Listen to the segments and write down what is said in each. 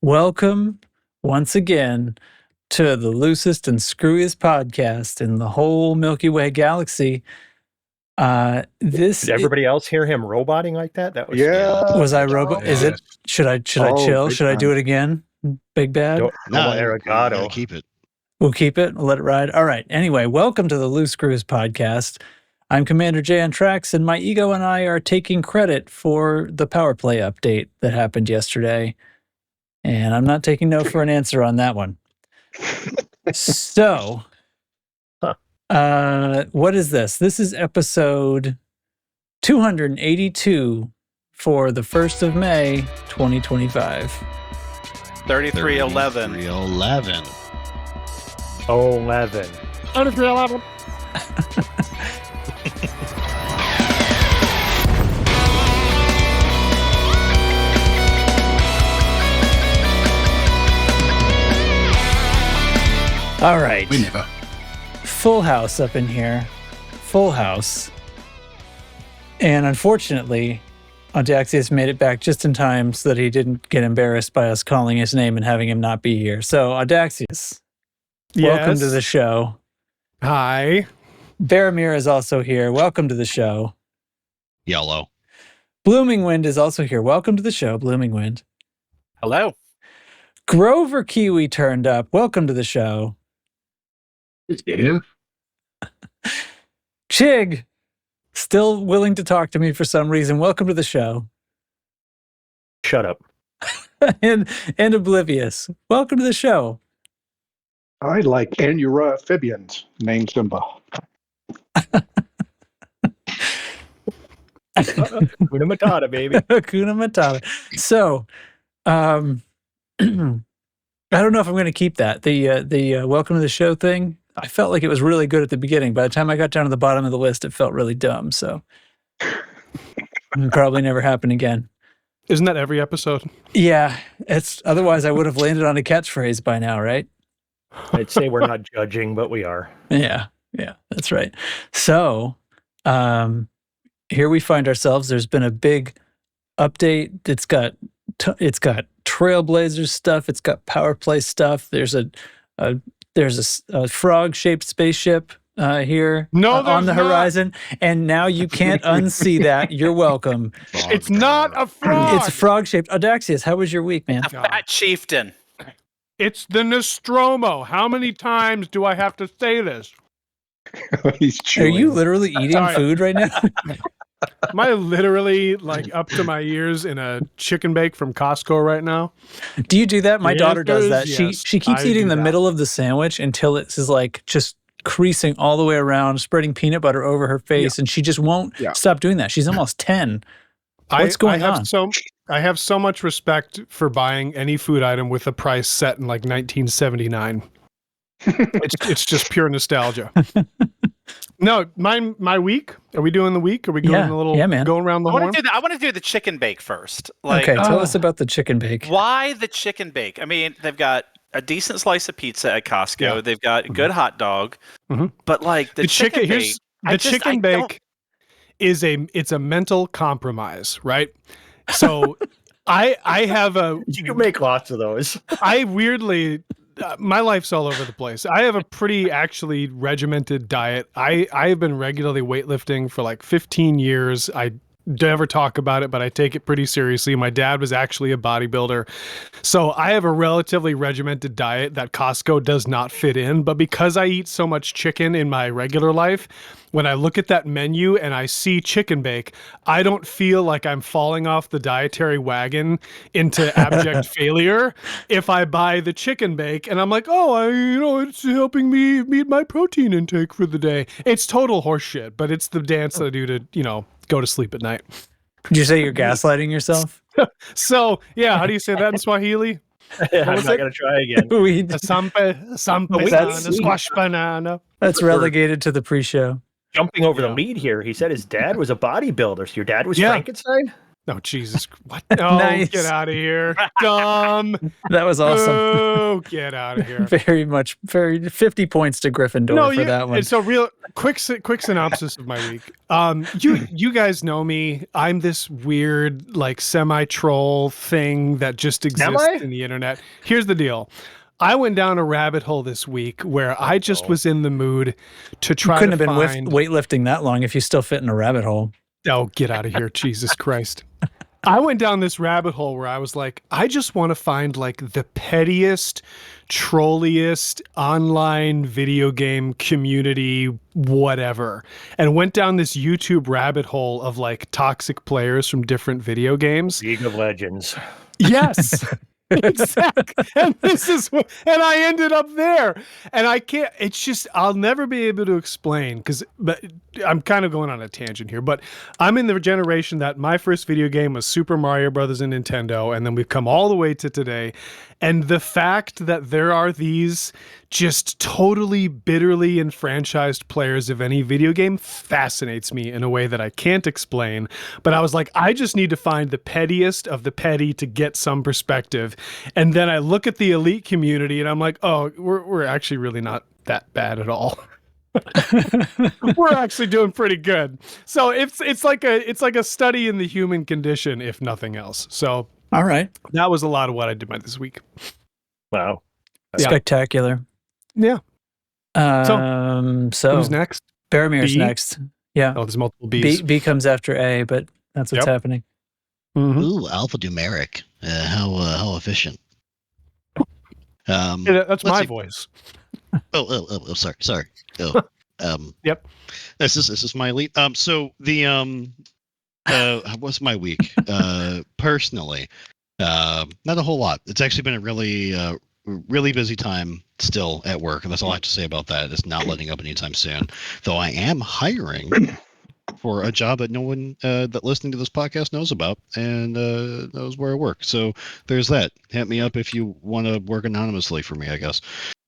Welcome once again to the loosest and screwiest podcast in the whole Milky Way galaxy. Did everybody else hear him roboting like that? That was Was I robot? Is it? Should I chill? Should I do it again? Big Bad? No, Arigato. Keep it. We'll keep it. We'll let it ride. All right. Anyway, welcome to the Loose Screws podcast. I'm Commander Jay on Tracks, and my ego and I are taking credit for the Powerplay update that happened yesterday. And I'm not taking no for an answer on that one. So, what is this? This is episode 282 for the 1st of May, 2025. 3311. 3311. 11. 3311. All right. We never. Full house up in here. Full house. And unfortunately, Audacious made it back just in time so that he didn't get embarrassed by us calling his name and having him not be here. So, Audacious, welcome to the show. Hi. Baramir is also here. Welcome to the show. Yellow. Blooming Wind is also here. Welcome to the show, Blooming Wind. Hello. Grover Kiwi turned up. Welcome to the show. Yeah. Chig, still willing to talk to me for some reason. Welcome to the show. Shut up. and Oblivious. Welcome to the show. I like amphibians named Simba. Hakuna Matata, baby. Hakuna Matata. So, I don't know if I'm going to keep that. The welcome to the show thing, I felt like it was really good at the beginning. By the time I got down to the bottom of the list, it felt really dumb. So, it'll probably never happen again. Isn't that every episode? Yeah, otherwise I would have landed on a catchphrase by now, right? I'd say we're not judging, but we are. Yeah, that's right. So, here we find ourselves. There's been a big update. It's got Trailblazers stuff. It's got Powerplay stuff. There's a frog-shaped spaceship here on the horizon, and now you can't unsee that. You're welcome. It's not a frog. It's frog-shaped. Audacious, how was your week, man? A fat chieftain. It's the Nostromo. How many times do I have to say this? He's Are chewing. you literally eating food right now? Am I literally like up to my ears in a chicken bake from Costco right now? Do you do that? My The daughter does answer that. is She yes, keeps I eating do the that. middle of the sandwich until it's like just creasing all the way around, spreading peanut butter over her face, and she just won't stop doing that. She's almost 10. What's going on? I have so much respect for buying any food item with a price set in like 1979. It's just pure nostalgia. No, my week. Are we doing the week? Are we going a little going around the horn? I want to do the chicken bake first. Okay, tell us about the chicken bake. Why the chicken bake? I mean, they've got a decent slice of pizza at Costco. Yeah. They've got a good hot dog. But like the chicken bake, chicken bake is a mental compromise, right? So I have You make lots of those. I weirdly my life's all over the place. I have a pretty actually regimented diet. I have been regularly weightlifting for like 15 years. I never talk about it, but I take it pretty seriously. My dad was actually a bodybuilder. So I have a relatively regimented diet that Costco does not fit in. But because I eat so much chicken in my regular life, when I look at that menu and I see chicken bake, I don't feel like I'm falling off the dietary wagon into abject failure if I buy the chicken bake and I'm like, it's helping me meet my protein intake for the day. It's total horseshit, but it's the dance that I do to, go to sleep at night. Did you say you're gaslighting yourself? So, yeah, how do you say that in Swahili? I'm not going to try again. A sampe, a squash banana. That's relegated to the pre-show. Jumping over the lead here, he said his dad was a bodybuilder. So your dad was Frankenstein? Oh, Jesus. What? Oh, Nice. get out of here. Dumb. That was awesome. Oh, get out of here. Very 50 points to Gryffindor for that one. So real quick synopsis of my week. You guys know me. I'm this weird, like, semi-troll thing that just exists in the internet. Here's the deal. I went down a rabbit hole this week where I just was in the mood to try couldn't to have been weightlifting that long if you still fit in a rabbit hole. Oh, get out of here, Jesus Christ. I went down this rabbit hole where I was like, I just want to find like the pettiest, trolliest online video game community, whatever. And went down this YouTube rabbit hole of like toxic players from different video games. League of Legends. Yes. Exactly. And and I ended up there. And I can't, it's just, I'll never be able to explain but I'm kind of going on a tangent here, but I'm in the generation that my first video game was Super Mario Brothers and Nintendo. And then we've come all the way to today. And the fact that there are these just totally bitterly enfranchised players of any video game fascinates me in a way that I can't explain. But I was like, I just need to find the pettiest of the petty to get some perspective. And then I look at the elite community and I'm like, oh, we're actually really not that bad at all. We're actually doing pretty good. So it's like a study in the human condition, if nothing else. So all right, that was a lot of what I did this week. Wow, spectacular. Yeah. So who's next? Baramir's next. Yeah. Oh, there's multiple B's. B comes after A, but that's what's happening. Mm-hmm. Ooh, alphanumeric. How efficient. That's my voice. Oh, sorry. Oh, yep. This is my elite. So the what's my week? Personally, not a whole lot. It's actually been a really busy time still at work, and that's all I have to say about that. It's not letting up anytime soon. Though I am hiring for a job that no one that listening to this podcast knows about and knows where I work. So there's that. Hit me up if you want to work anonymously for me, I guess.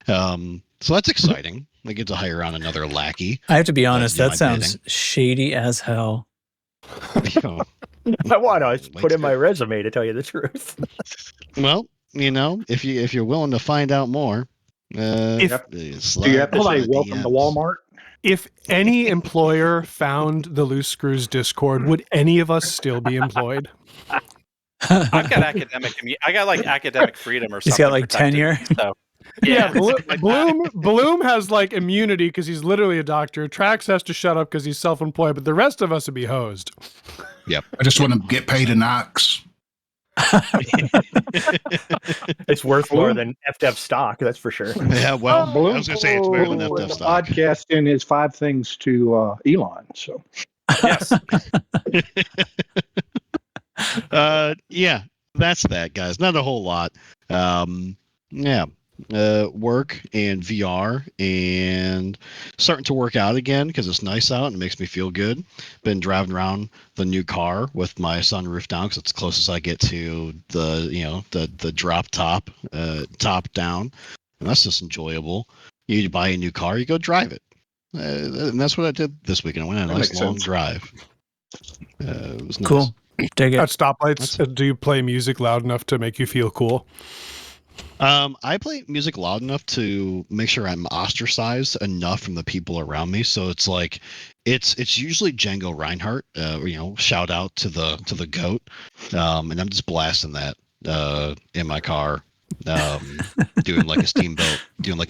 So that's exciting. I get to hire on another lackey. I have to be honest, that sounds shady as hell. I want to put in my resume to tell you the truth. Well, if you're willing to find out more, do you have to say welcome to Walmart? If any employer found the Loose Screws Discord, would any of us still be employed? I've got academic freedom or something. He's got like tenure. So. Yeah, Bloom has like immunity because he's literally a doctor. Trax has to shut up because he's self-employed, but the rest of us would be hosed. Yep. I just want to get paid in ox. It's worth more than FDev stock, that's for sure. Yeah, well, I was going to say it's better than FDev stock. Podcasting is 5 things to Elon. So yes. Yeah, that's that, guys. Not a whole lot. Work and VR and starting to work out again because it's nice out and it makes me feel good. Been driving around the new car with my sunroof down because it's closest I get to the drop top down, and that's just enjoyable. You buy a new car, you go drive it, and that's what I did this weekend. I went on a nice long drive. It was nice. Cool. Dig it. At stoplights, do you play music loud enough to make you feel cool? I play music loud enough to make sure I'm ostracized enough from the people around me. So it's like, it's usually Django Reinhardt. Shout out to the goat. And I'm just blasting that in my car, doing like a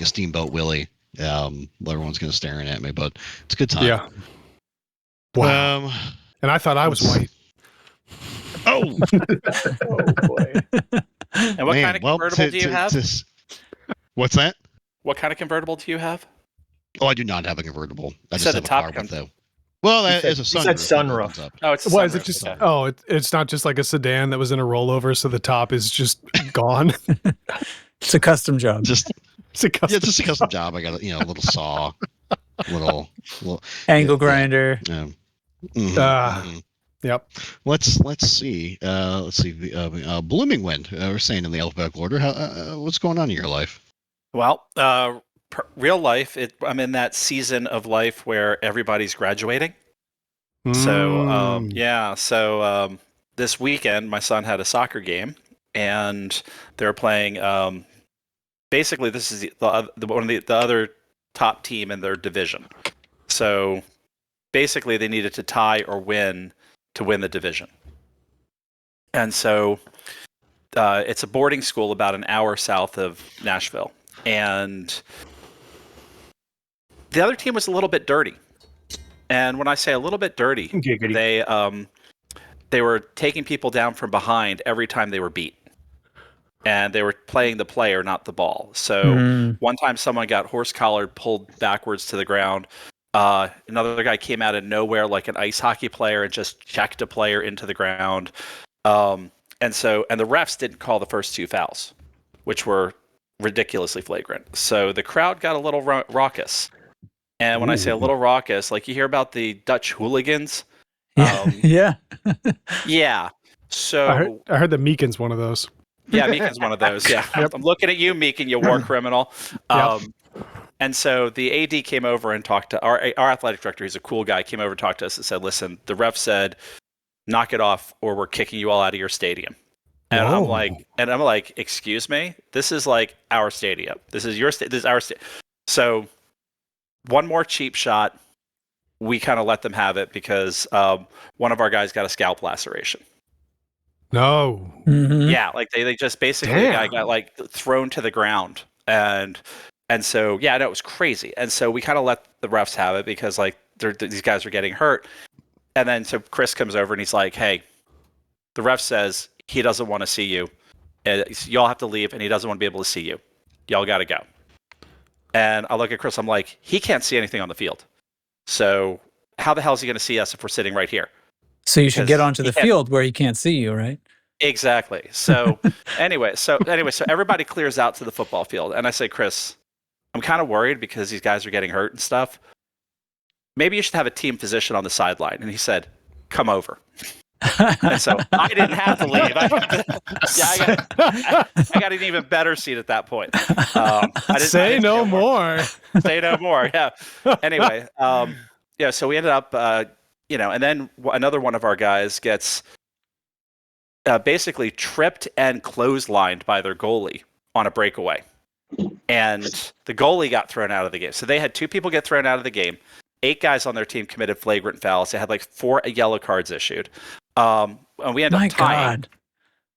steamboat Willie. Everyone's gonna staring at me, but it's a good time. Yeah. Wow. And I thought I was white. Oh. Oh boy. And what kind of convertible do you have? What's that? What kind of convertible do you have? Oh, I do not have a convertible. I just said have the a car top with it. Well, that is a sunroof. He said sunroof. Oh, it's a What sunroof. is it? Just Okay. it's not just like a sedan that was in a rollover, so the top is just gone. It's a custom job. Just It's a custom. just a custom job. I got a little saw, little Angle grinder. Yep. Let's see. Blooming Wind. We're saying in the alphabetical order. What's going on in your life? Well, real life. I'm in that season of life where everybody's graduating. So this weekend, my son had a soccer game, and they're playing. Basically, this is the other top team in their division. So basically, they needed to tie or win to win the division. And so it's a boarding school about an hour south of Nashville, and the other team was a little bit dirty. And when I say a little bit dirty, they were taking people down from behind every time they were beat. And they were playing the player, not the ball. So one time someone got horse-collared, pulled backwards to the ground. Another guy came out of nowhere like an ice hockey player and just checked a player into the ground. And the refs didn't call the first 2 fouls, which were ridiculously flagrant. So the crowd got a little raucous. And when I say a little raucous, like you hear about the Dutch hooligans. Yeah. Yeah. So I heard that Meekin's one of those. Yeah, Meekin's one of those. Yeah. Yep. I'm looking at you, Meekin, you war criminal. And so the AD came over and talked to our athletic director. He's a cool guy. Came over and talked to us and said, "Listen, the ref said, knock it off, or we're kicking you all out of your stadium." And I'm like, "Excuse me? This is like our stadium. This is your this is our stadium." So one more cheap shot. We kind of let them have it because one of our guys got a scalp laceration. No. Yeah, like they just basically the guy got like thrown to the ground, and so no, it was crazy. And so we kind of let the refs have it because like these guys are getting hurt. And then so Chris comes over and he's like, "Hey, the ref says he doesn't want to see you. Y'all have to leave, and he doesn't want to be able to see you. Y'all got to go." And I look at Chris. I'm like, "He can't see anything on the field. So how the hell is he going to see us if we're sitting right here?" So you should get onto the field where he can't see you, right? Exactly. So anyway, so everybody clears out to the football field, and I say, "Chris, I'm kind of worried because these guys are getting hurt and stuff. Maybe you should have a team physician on the sideline." And he said, "Come over." And so I didn't have to leave. I got an even better seat at that point. Say no more. Say no more. Yeah. Anyway, so we ended up, and then another one of our guys gets basically tripped and clotheslined by their goalie on a breakaway. And the goalie got thrown out of the game. So they had 2 people get thrown out of the game. 8 guys on their team committed flagrant fouls. They had like 4 yellow cards issued. And we ended up tying. God.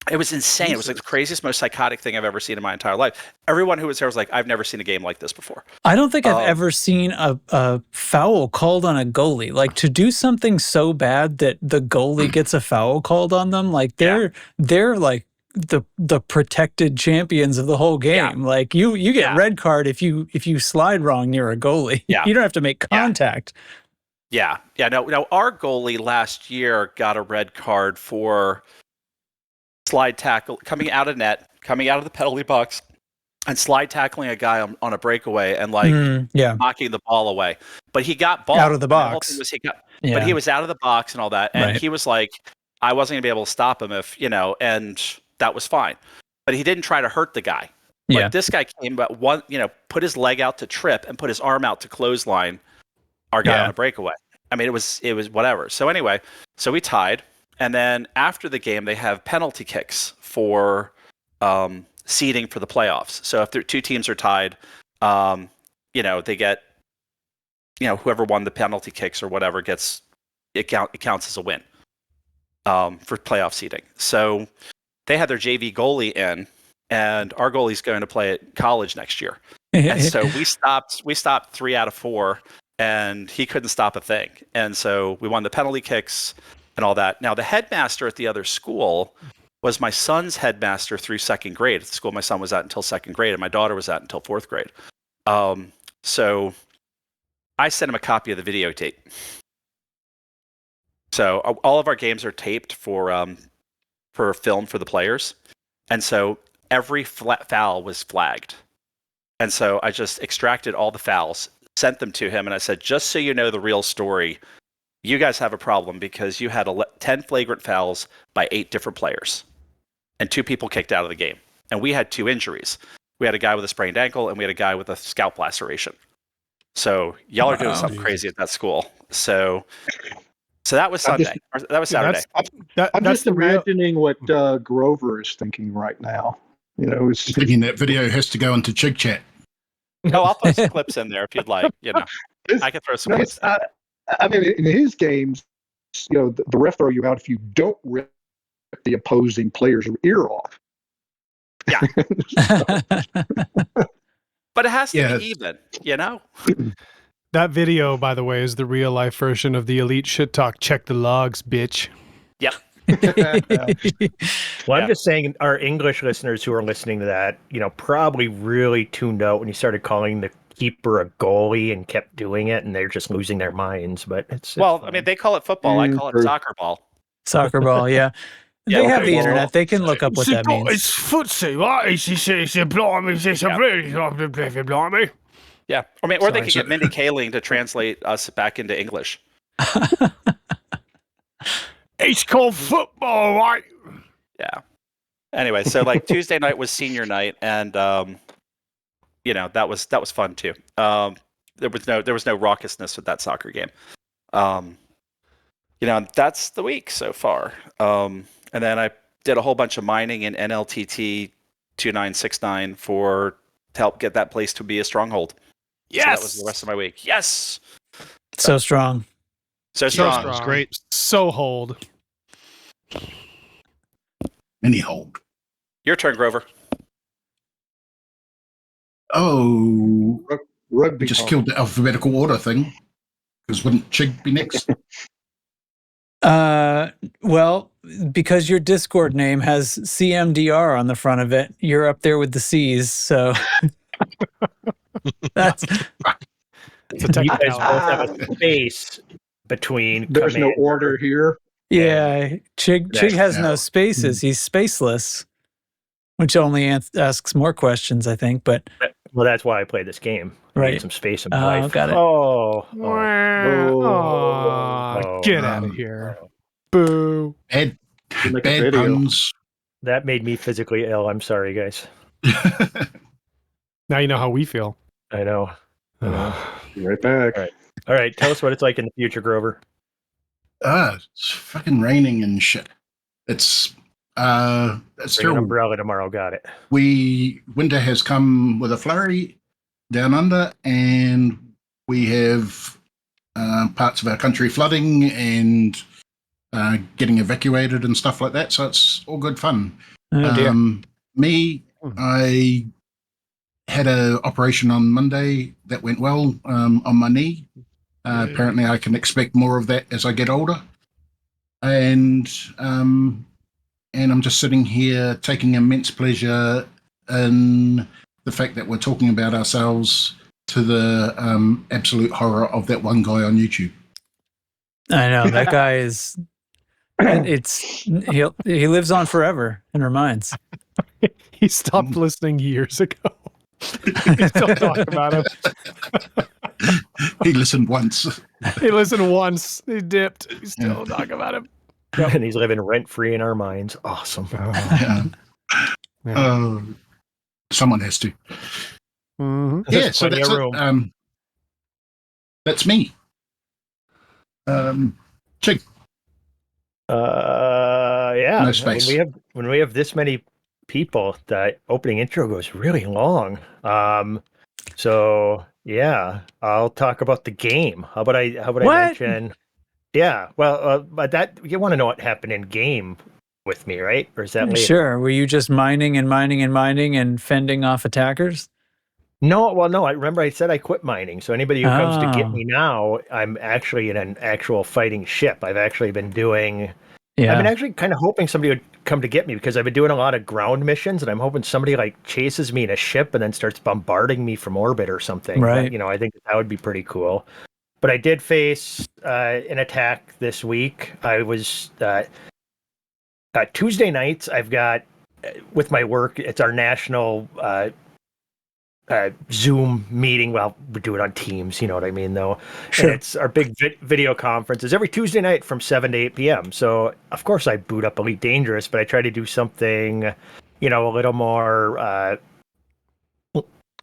It was insane. Jesus. It was like the craziest, most psychotic thing I've ever seen in my entire life. Everyone who was there was like, "I've never seen a game like this before." I don't think I've ever seen a foul called on a goalie. Like to do something so bad that the goalie gets a foul called on them. Like they're like the protected champions of the whole game. Yeah. Like you get red card if you slide wrong near a goalie. Yeah. You don't have to make contact. Yeah. No, our goalie last year got a red card for slide tackle, coming out of net, coming out of the penalty box, and slide tackling a guy on a breakaway and knocking the ball away. But he got ball out of the box. But he was out of the box and all that, and he was like, I wasn't gonna be able to stop him if and that was fine. But he didn't try to hurt the guy. Like this guy came but put his leg out to trip and put his arm out to clothesline our guy on a breakaway. I mean, it was whatever. So anyway, so we tied. And then after the game, they have penalty kicks for seeding for the playoffs. So if 2 teams are tied, they get, whoever won the penalty kicks or whatever it counts as a win for playoff seeding. So they had their JV goalie in, and our goalie's going to play at college next year. And so we stopped 3 out of 4, and he couldn't stop a thing. And so we won the penalty kicks and all that. Now, the headmaster at the other school was my son's headmaster through 2nd grade. At the school my son was at until 2nd grade, and my daughter was at until 4th grade. So I sent him a copy of the videotape. So all of our games are taped for film for the players. And so every foul was flagged. And so I just extracted all the fouls, sent them to him, and I said, just so you know the real story, you guys have a problem because you had 10 flagrant fouls by 8 different players and 2 people kicked out of the game. And we had 2 injuries. We had a guy with a sprained ankle and we had a guy with a scalp laceration. So y'all are doing something crazy at that school. So So that was Sunday. That was Saturday. I'm just imagining what Grover is thinking right now. Thinking that video has to go into Chig Chat. No, I'll put some clips in there if you'd like. I can throw some clips. I mean, in his games, the ref throw you out if you don't rip the opposing player's ear off. Yeah. But it has to be even, That video, by the way, is the real life version of the Elite Shit Talk. Check the logs, bitch. Yep. Well, I'm just saying, our English listeners who are listening to that, probably really tuned out when you started calling the keeper a goalie and kept doing it, and they're just losing their minds. But it's well, fine. I mean, they call it football. I call it soccer ball. Soccer ball, yeah. They have the internet. They can look up what that means. It's footsie, right? It's a blimey. Yeah, or they could get Mindy Kaling to translate us back into English. It's called football, right? Yeah. Anyway, so Tuesday night was senior night, and that was fun too. There was no raucousness with that soccer game. That's the week so far. And then I did a whole bunch of mining in NLTT 2969 to help get that place to be a stronghold. Yes. So that was the rest of my week. Yes. So strong. So strong. It was great. So hold. Any hold. Your turn, Grover. Oh, Rugby. we just killed the alphabetical order thing. Because wouldn't Chig be next? Well, because your Discord name has CMDR on the front of it, you're up there with the C's. So that's you guys both have a space between. There's no order here. Yeah, Chig has no spaces. He's spaceless, which only asks more questions, I think. But well, that's why I play this game. Right. I need some space in my life. Got it. Get out of here. Boo. Bad puns. That made me physically ill. I'm sorry, guys. Now you know how we feel. I know. Be right back. All right. Tell us what it's like in the future, Grover. It's fucking raining and shit. It's Bring terrible. an umbrella tomorrow. Got it. Winter has come with a flurry down under, and we have parts of our country flooding and getting evacuated and stuff like that. So it's all good fun. Oh, dear. I had an operation on Monday that went well on my knee. Apparently, I can expect more of that as I get older. And I'm just sitting here taking immense pleasure in the fact that we're talking about ourselves to the absolute horror of that one guy on YouTube. I know that guy is. He lives on forever in our minds. He stopped listening years ago. We still talk about him. He listened once. He listened once. He dipped. We still talk about him. Yep. And he's living rent free in our minds. Awesome. Someone has to. Mm-hmm. Yeah, so that's it. That's me. Chig. Yeah. No space. When we have this many people, that opening intro goes really long. So yeah, I'll talk about the game. How about I mention? Yeah, well, but that you want to know what happened in game with me, right? Or is that later? Sure. Were you just mining and fending off attackers? No, well, no. I remember I said I quit mining. So anybody who comes to get me now, I'm actually in an actual fighting ship. I've actually been doing. Yeah. I've been actually kind of hoping somebody would come to get me because I've been doing a lot of ground missions, and I'm hoping somebody chases me in a ship and then starts bombarding me from orbit or something. Right. But, I think that would be pretty cool. But I did face an attack this week. I was Tuesday nights. I've got with my work. It's our national Zoom meeting. Well, we do it on Teams. You know what I mean, though. Sure. And it's our big video conferences every Tuesday night from 7 to 8 p.m. So of course I boot up Elite Dangerous, but I try to do something, a little more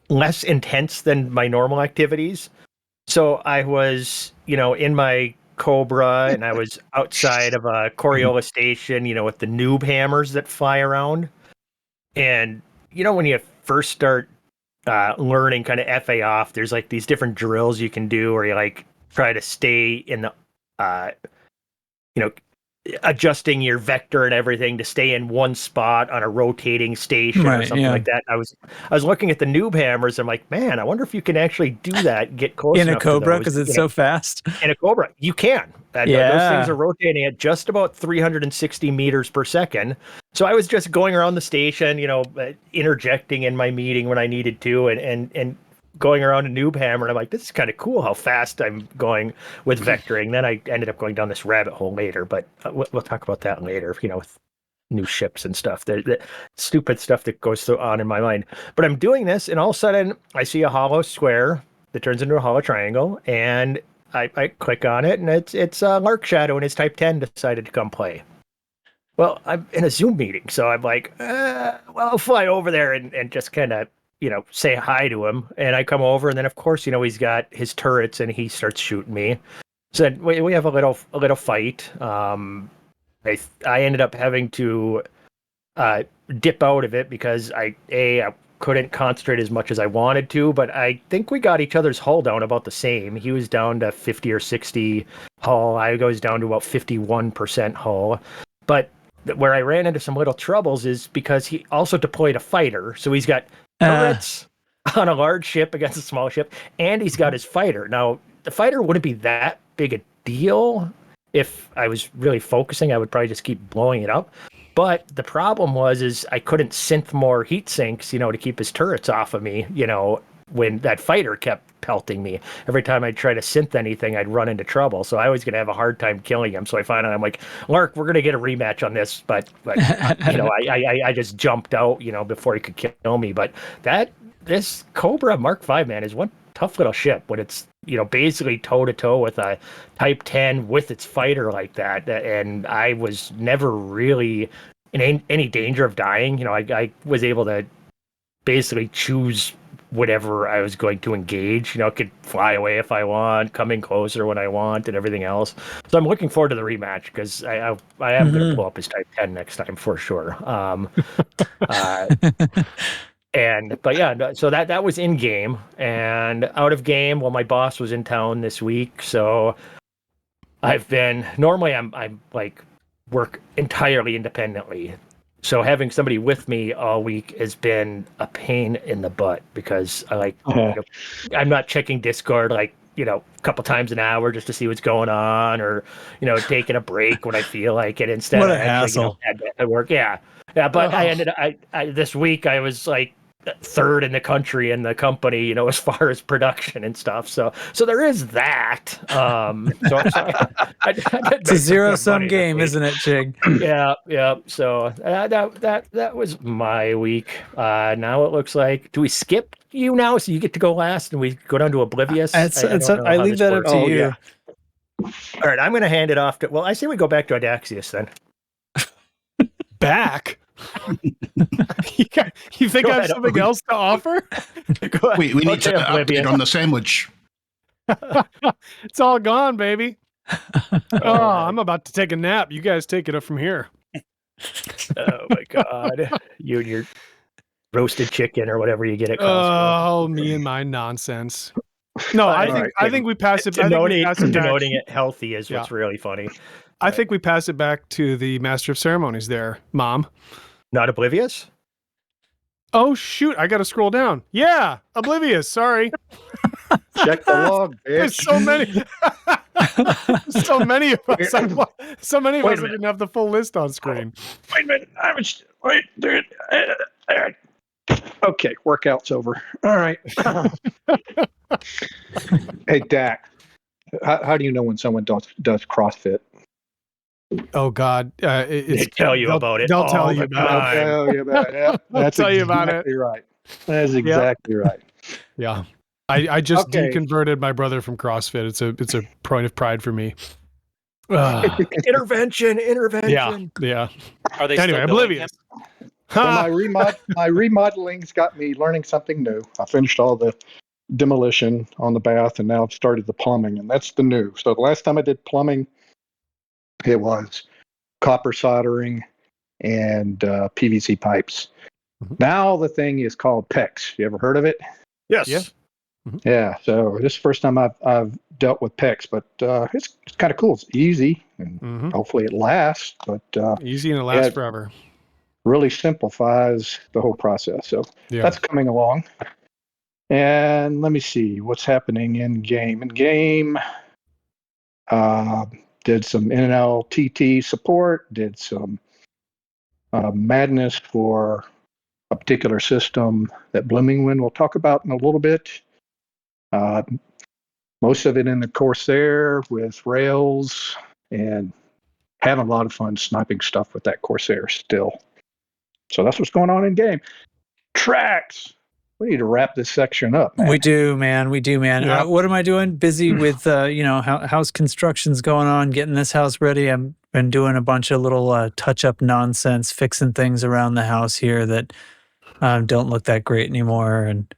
less intense than my normal activities. So I was, in my Cobra, and I was outside of a Coriolis station, with the noob hammers that fly around. And, when you first start learning kind of FA off, there's like these different drills you can do where you like try to stay in the, adjusting your vector and everything to stay in one spot on a rotating station or something like that. I was looking at the noob hammers. I'm like, man, I wonder if you can actually do that. Get close in a Cobra because it's so fast. In a Cobra, you can. Those things are rotating at just about 360 meters per second. So I was just going around the station, interjecting in my meeting when I needed to, and going around a noob hammer. And I'm like, this is kind of cool how fast I'm going with vectoring. Then I ended up going down this rabbit hole later, but we'll talk about that later, with new ships and stuff. The stupid stuff that goes on in my mind. But I'm doing this, and all of a sudden I see a hollow square that turns into a hollow triangle, and I click on it, and it's Lark Shadow and his Type 10 decided to come play. Well, I'm in a Zoom meeting, so I'm like, I'll fly over there and just kind of, say hi to him. And I come over, and then of course, he's got his turrets, and he starts shooting me. So we have a little fight. I ended up having to dip out of it because I couldn't concentrate as much as I wanted to, but I think we got each other's hull down about the same. He was down to 50 or 60 hull. I was down to about 51% hull. But where I ran into some little troubles is because he also deployed a fighter. So he's got turrets on a large ship against a small ship, and he's got his fighter. Now, the fighter wouldn't be that big a deal. If I was really focusing, I would probably just keep blowing it up. But the problem is I couldn't synth more heat sinks, to keep his turrets off of me, when that fighter kept pelting me. Every time I'd try to synth anything, I'd run into trouble. So I was going to have a hard time killing him. So I'm like, Lark, we're going to get a rematch on this. But I just jumped out, before he could kill me. But this Cobra Mark V, man, is one tough little ship when it's, basically toe-to-toe with a Type 10 with its fighter like that. And I was never really in any danger of dying. I was able to basically choose whatever I was going to engage. I could fly away if I want, come in closer when I want, and everything else. So I'm looking forward to the rematch because I am going to blow up his Type 10 next time for sure. So that was in game, and out of game. Well, my boss was in town this week, so I've been normally I'm like work entirely independently. So having somebody with me all week has been a pain in the butt because I'm not checking Discord a couple times an hour just to see what's going on, or taking a break when I feel like it instead what of a hassle. at work. Yeah. But I ended up this week I was like third in the country in the company, as far as production and stuff. So there is that. It's a zero-sum game, isn't it, Chig? Yeah. So that was my week. Now it looks like, do we skip you now so you get to go last and we go down to Oblivious? I leave that up to you. Yeah. All right, I'm going to hand it off to. Well, I say we go back to Adaxius then. Back. You think I have something else to offer? We need to update on the sandwich. It's all gone, baby. I'm about to take a nap. You guys take it up from here. Oh my God. You and your roasted chicken or whatever you get at Costco. Oh, me and my nonsense. No, I think we pass it. Denoting it healthy is what's really funny. I think we pass it back to the Master of Ceremonies there, Mom. Not Oblivious? Oh, shoot. I got to scroll down. Yeah, Oblivious. Sorry. Check the log, bitch. There's so many. So many of us. So many of us didn't have the full list on screen. Wait a minute. Dude. Okay, workout's over. All right. Hey, Dak. How do you know when someone does CrossFit? Oh God! They tell you about it. They'll tell you about it. They'll tell you about it. That's tell you about it. Exactly right. That's exactly right. Yeah, I just deconverted my brother from CrossFit. It's a point of pride for me. Intervention. Yeah. Are they anyway? still Oblivious. Well, my remodeling's got me learning something new. I finished all the demolition on the bath, and now I've started the plumbing, and that's the new. So the last time I did plumbing, it was copper soldering and PVC pipes. Mm-hmm. Now the thing is called PEX. You ever heard of it? Yes. Yeah. Mm-hmm. Yeah. So this is the first time I've dealt with PEX, but it's kind of cool. It's easy, and hopefully it lasts. But easy and it lasts forever. Really simplifies the whole process. So that's coming along. And let me see what's happening in game. In game, did some NLTT support, did some madness for a particular system that Blooming Wind will talk about in a little bit. Most of it in the Corsair with Rails, and having a lot of fun sniping stuff with that Corsair still. So that's what's going on in game. Tracks. We need to wrap this section up, man. We do, man. Yep. What am I doing? Busy with, house construction's going on, getting this house ready. I've been doing a bunch of little touch-up nonsense, fixing things around the house here that don't look that great anymore, and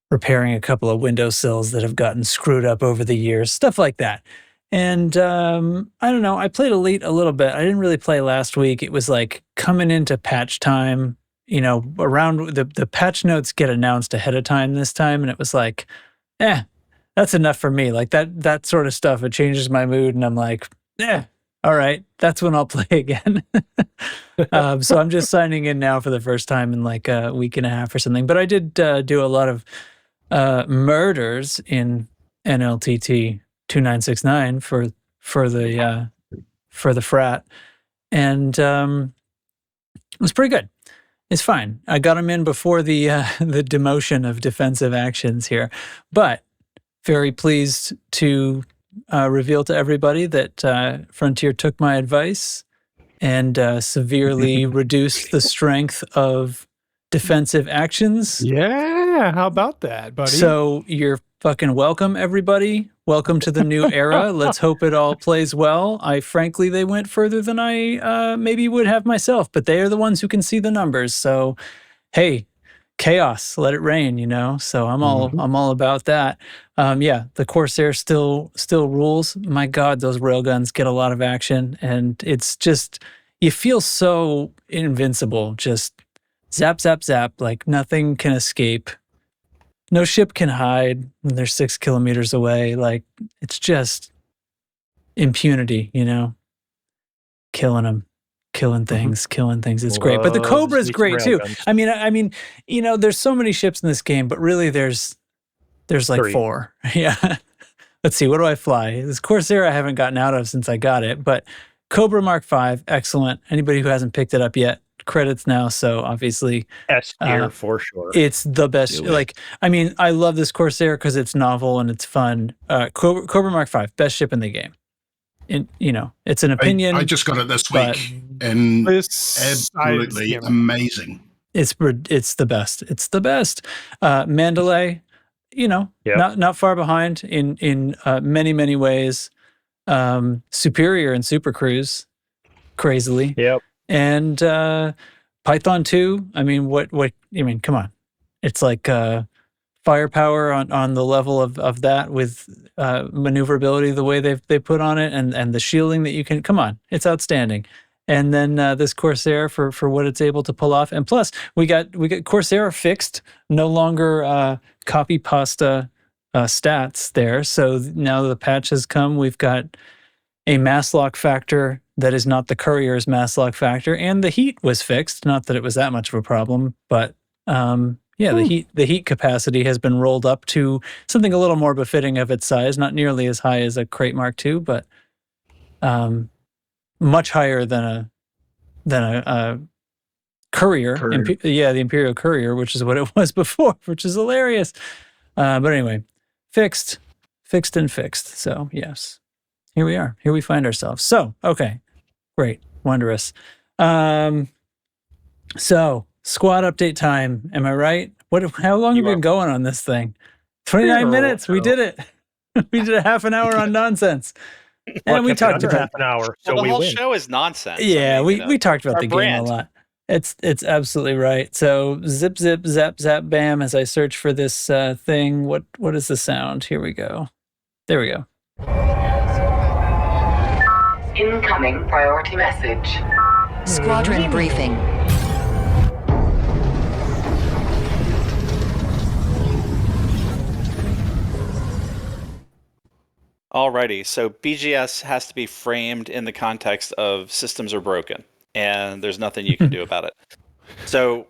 repairing a couple of windowsills that have gotten screwed up over the years, stuff like that. And I don't know, I played Elite a little bit. I didn't really play last week. It was like coming into patch time. Around the patch notes get announced ahead of time this time, and it was like, that's enough for me. Like that sort of stuff, it changes my mood, and I'm like, all right, that's when I'll play again. So I'm just signing in now for the first time in like a week and a half or something. But I did do a lot of murders in NLTT 2969 for the frat, and it was pretty good. It's fine. I got him in before the demotion of defensive actions here, but very pleased to reveal to everybody that Frontier took my advice and severely reduced the strength of defensive actions. Yeah, how about that, buddy? So you're fucking welcome, everybody. Welcome to the new era. Let's hope it all plays well. Frankly, they went further than I maybe would have myself, but they are the ones who can see the numbers. So, hey, chaos, let it rain, So I'm all about that. The Corsair still rules. My God, those railguns get a lot of action, and it's just, you feel so invincible. Just zap, zap, zap, like nothing can escape. No ship can hide when they're 6 kilometers away. Like, it's just impunity, killing them, killing things. It's great. But the Cobra is great too. Guns. I mean, there's so many ships in this game, but really there's like 3. 4. Yeah. Let's see, what do I fly? This Corsair I haven't gotten out of since I got it, but Cobra Mark V, excellent. Anybody who hasn't picked it up yet, credits now, so obviously S tier for sure. It's the best. I love this Corsair because it's novel and it's fun. Cobra Mark V, best ship in the game. It's an opinion. I just got it this week, and it's absolutely amazing. It's the best. It's the best. Mandalay, not far behind in many ways. Superior in Super Cruise, crazily. Yep. And Python 2, come on. It's like firepower on the level of that with maneuverability the way they put on it, and the shielding that you can, come on, it's outstanding. And then this Corsair for what it's able to pull off. And plus, we got Corsair fixed, no longer copy pasta stats there. So now the patch has come, we've got a mass lock factor that is not the Courier's mass lock factor, and the heat was fixed. Not that it was that much of a problem, but the heat capacity has been rolled up to something a little more befitting of its size. Not nearly as high as a Crate Mark II, but much higher than a Courier. The Imperial Courier, which is what it was before, which is hilarious. But anyway, fixed. So yes. Here we are. Here we find ourselves. So, okay. Great. Wondrous. So, squad update time. Am I right? How long have we been going on this thing? 29 minutes. We did it. We did a half an hour on nonsense. And we talked about half an hour. So the whole show is nonsense. Yeah, we talked about the game a lot. It's absolutely right. So zip, zip, zap, zap, bam. As I search for this thing, what is the sound? Here we go. There we go. Incoming priority message. Squadron briefing. Alrighty, so BGS has to be framed in the context of systems are broken, and there's nothing you can do about it. So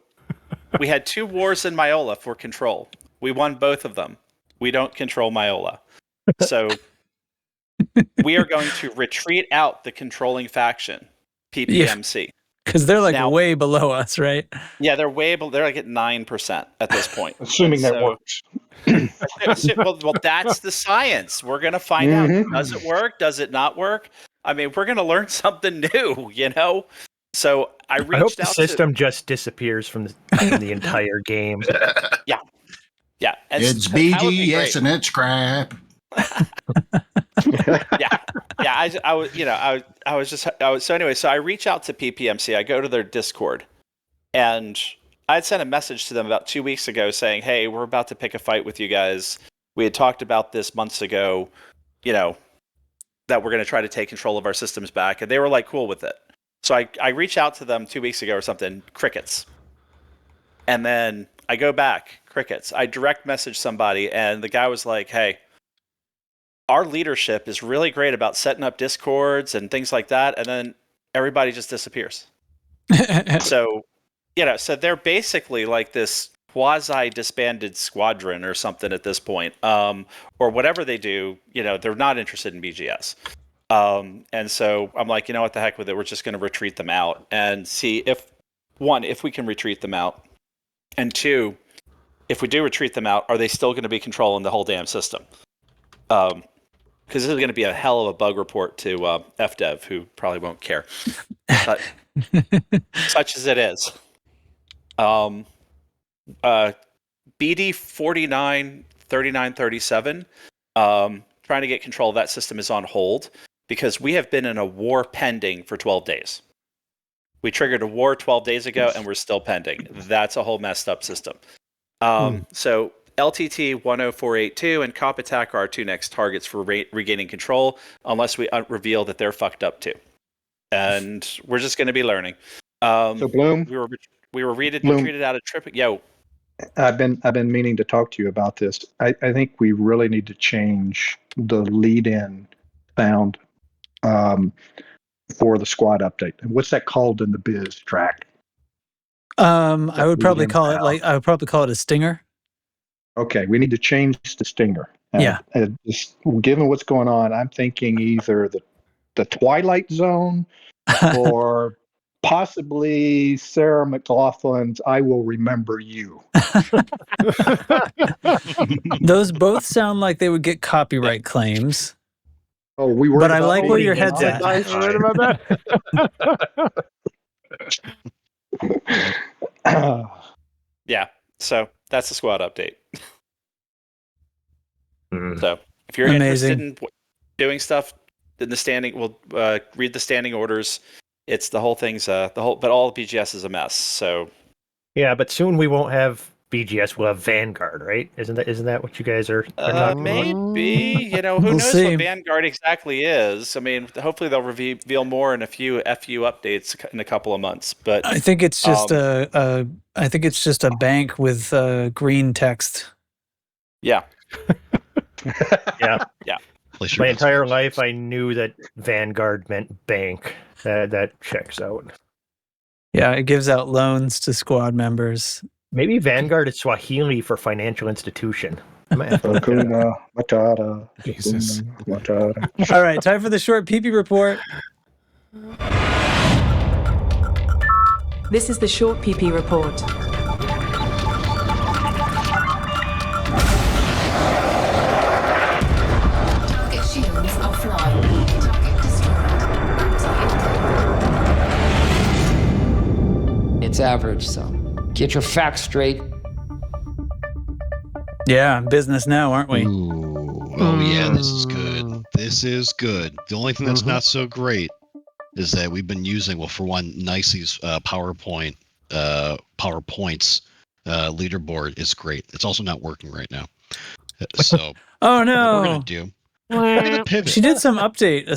we had 2 wars in Myola for control. We won both of them. We don't control Myola. So we are going to retreat out the controlling faction, PPMC. Because they're like way below us, right? Yeah, they're way below. They're like at 9% at this point. Assuming that works. well, that's the science. We're going to find out. Does it work? Does it not work? I mean, we're going to learn something new, you know? So I hope the system just disappears from the entire game. Yeah. Yeah. And it's BGS and it's crap. So I reach out to PPMC. I go to their Discord, and I'd sent a message to them about 2 weeks ago saying, hey, we're about to pick a fight with you guys. We had talked about this months ago, you know, that we're going to try to take control of our systems back. And they were like, cool with it. So I reach out to them 2 weeks ago or something, crickets. And then I go back, crickets. I direct message somebody, and the guy was like, hey, our leadership is really great about setting up Discords and things like that. And then everybody just disappears. So, you know, so they're basically like this quasi-disbanded squadron or something at this point, or whatever they do. You know, they're not interested in BGS, and so I'm like, you know what, the heck with it. We're just going to retreat them out and see if we can retreat them out, and 2, if we do retreat them out, are they still going to be controlling the whole damn system? Because this is going to be a hell of a bug report to FDev, who probably won't care, but such as it is. BD 493937, trying to get control of that system is on hold because we have been in a war pending for 12 days. We triggered a war 12 days ago and we're still pending. That's a whole messed up system. So LTT 10482 and Kaupatak are our 2 next targets for regaining control, unless we reveal that they're fucked up too. And we're just going to be learning. So Bloom, we were retreated out of Tripu. Yo, I've been meaning to talk to you about this. I think we really need to change the lead-in sound for the squad update. What's that called in the biz track? I would probably call it a stinger. Okay, we need to change the stinger. Just, given what's going on, I'm thinking either the Twilight Zone or possibly Sarah McLachlan's "I Will Remember You." Those both sound like they would get copyright claims. Oh, we were. But I like where your head's at. I heard about that. Yeah. So that's the squad update. So if you're interested in doing stuff in the standing, we'll read the standing orders. It's the whole thing's but all BGS is a mess. So yeah, but soon we won't have BGS. We'll have Vanguard, right? Isn't that what you guys are talking maybe about? You know, who knows what Vanguard exactly is? I mean, hopefully they'll reveal more in a few FU updates in a couple of months. But I think it's just a bank with green text. Yeah. Yeah. My Sure. entire life, I knew that Vanguard meant bank. That checks out. Yeah, it gives out loans to squad members. Maybe Vanguard is Swahili for financial institution. Hakuna Matata. Jesus. Matata. All right, time for the short PP report. This is the short PP report. Target shields offline. Target destroyed. It's average, so get your facts straight. Yeah, business now, aren't we? Ooh, oh yeah, this is good. This is good. The only thing that's not so great is that we've been using, well, for one, Nicey's PowerPoint power points leaderboard is great. It's also not working right now. So oh no, what we're gonna do? We're gonna pivot. She did some update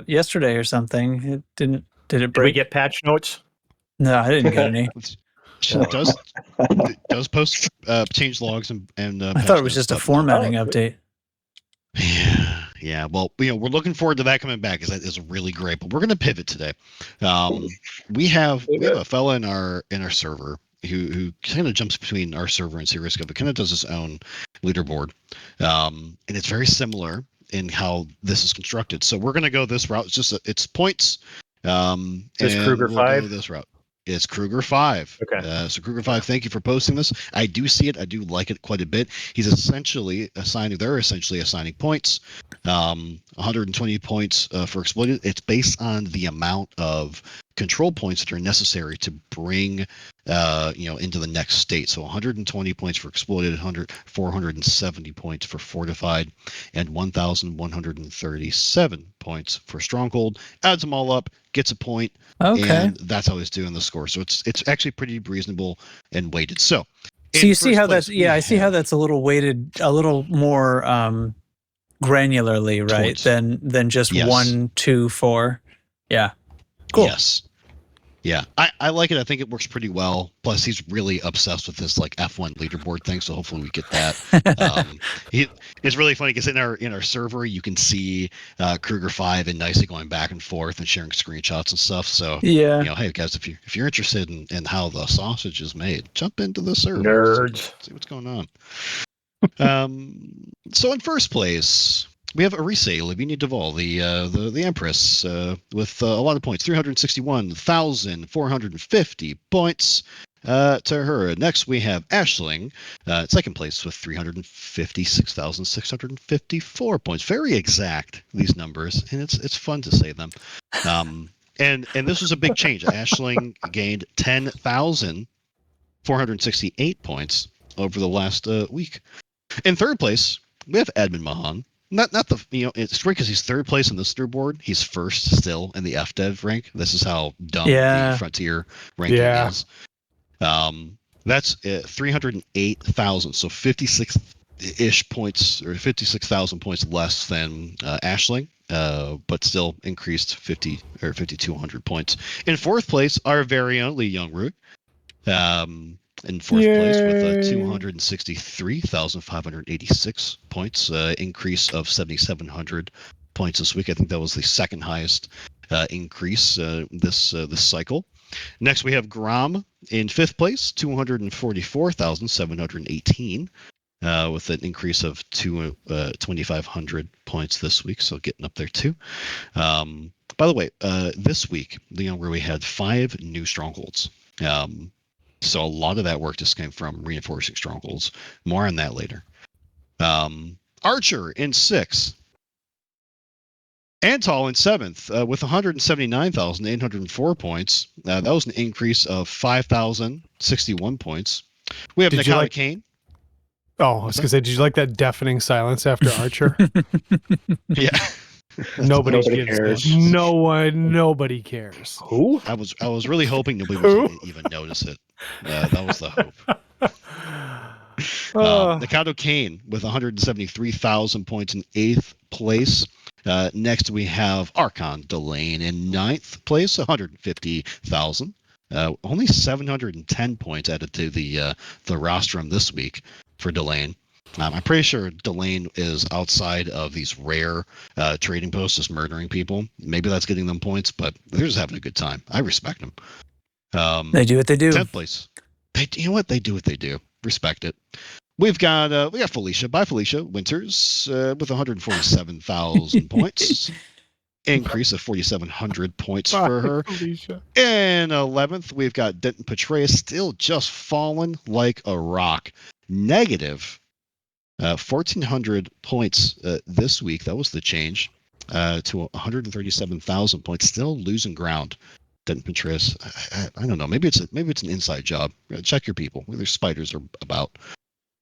yesterday or something. It didn't. Did it break? Did we get patch notes? No, I didn't get any. She does post change logs and I thought it was just a formatting update. Yeah. Well, we're looking forward to that coming back because that is really great. But we're going to pivot today. We have a fella in our server who kind of jumps between our server and Seriesco, but kind of does his own leaderboard, and it's very similar in how this is constructed. So we're going to go this route. It's points. Is Kruger 5? Go this route. It's Kruger 5. Okay. So Kruger 5, thank you for posting this. I do see it. I do like it quite a bit. They're essentially assigning points. 120 points for exploited. It's based on the amount of control points that are necessary to bring into the next state. So 120 points for exploited, 470 points for fortified, and 1,137 points for stronghold. Adds them all up, gets a point. Okay. And that's how he's doing the score. So it's actually pretty reasonable and weighted. So you see how that's I see how that's a little weighted, a little more granularly, right? Than just 1, 2, 4. Yeah. Cool. Yes. Yeah, I like it. I think it works pretty well. Plus, he's really obsessed with this like F1 leaderboard thing. So hopefully we get that. It's really funny because in our server you can see Kruger 5 and Nicey going back and forth and sharing screenshots and stuff. So hey guys, if you're interested in how the sausage is made, jump into the server. Nerds, see what's going on. So in first place, we have Arise Lavinia Duval, the Empress, with a lot of points, 361,450 points to her. Next, we have Ashling, second place with 356,654 points. Very exact, these numbers, and it's fun to say them. And this was a big change. Ashling gained 10,468 points over the last week. In third place, we have Edmund Mahan. Not the it's great because he's third place on this leaderboard. He's first still in the FDev rank. This is how dumb the Frontier ranking is. That's 308,000, so 56-ish points or 56,000 points less than Ashling, but still increased 5,200 points. In fourth place, our very own Lee Young-Root. In fourth place with 263,586 points, increase of 7,700 points this week. I think that was the second highest increase this cycle. Next, we have Grom in fifth place, 244,718, with an increase of 2,500 points this week. So getting up there too. By the way, this week, Leon, where we had 5 new strongholds. So a lot of that work just came from reinforcing strongholds. More on that later. Archer in 6th. Antal in 7th with 179,804 points. That was an increase of 5,061 points. We have Nikata Kane. Oh, I was going to say, did you like that deafening silence after Archer? Yeah. Nobody cares. Nobody cares. Who? I was really hoping nobody was going to even notice it. That was the hope. Nikado Kane with 173,000 points in 8th place. Next, we have Archon Delane in 9th place, 150,000. Only 710 points added to the rostrum this week for Delane. I'm pretty sure Delane is outside of these rare trading posts, just murdering people. Maybe that's getting them points, but they're just having a good time. I respect them. They do what they do. 10th place. You know what? They do what they do. Respect it. We got Felicia. Bye, Felicia Winters with 147,000 points. Increase of 4,700 points for her. Felicia. In 11th, we've got Denton Petraeus, still just falling like a rock. Negative 1,400 points this week. That was the change to 137,000 points. Still losing ground. Denton Petraeus. I don't know. Maybe it's an inside job. Check your people. Where their spiders are about.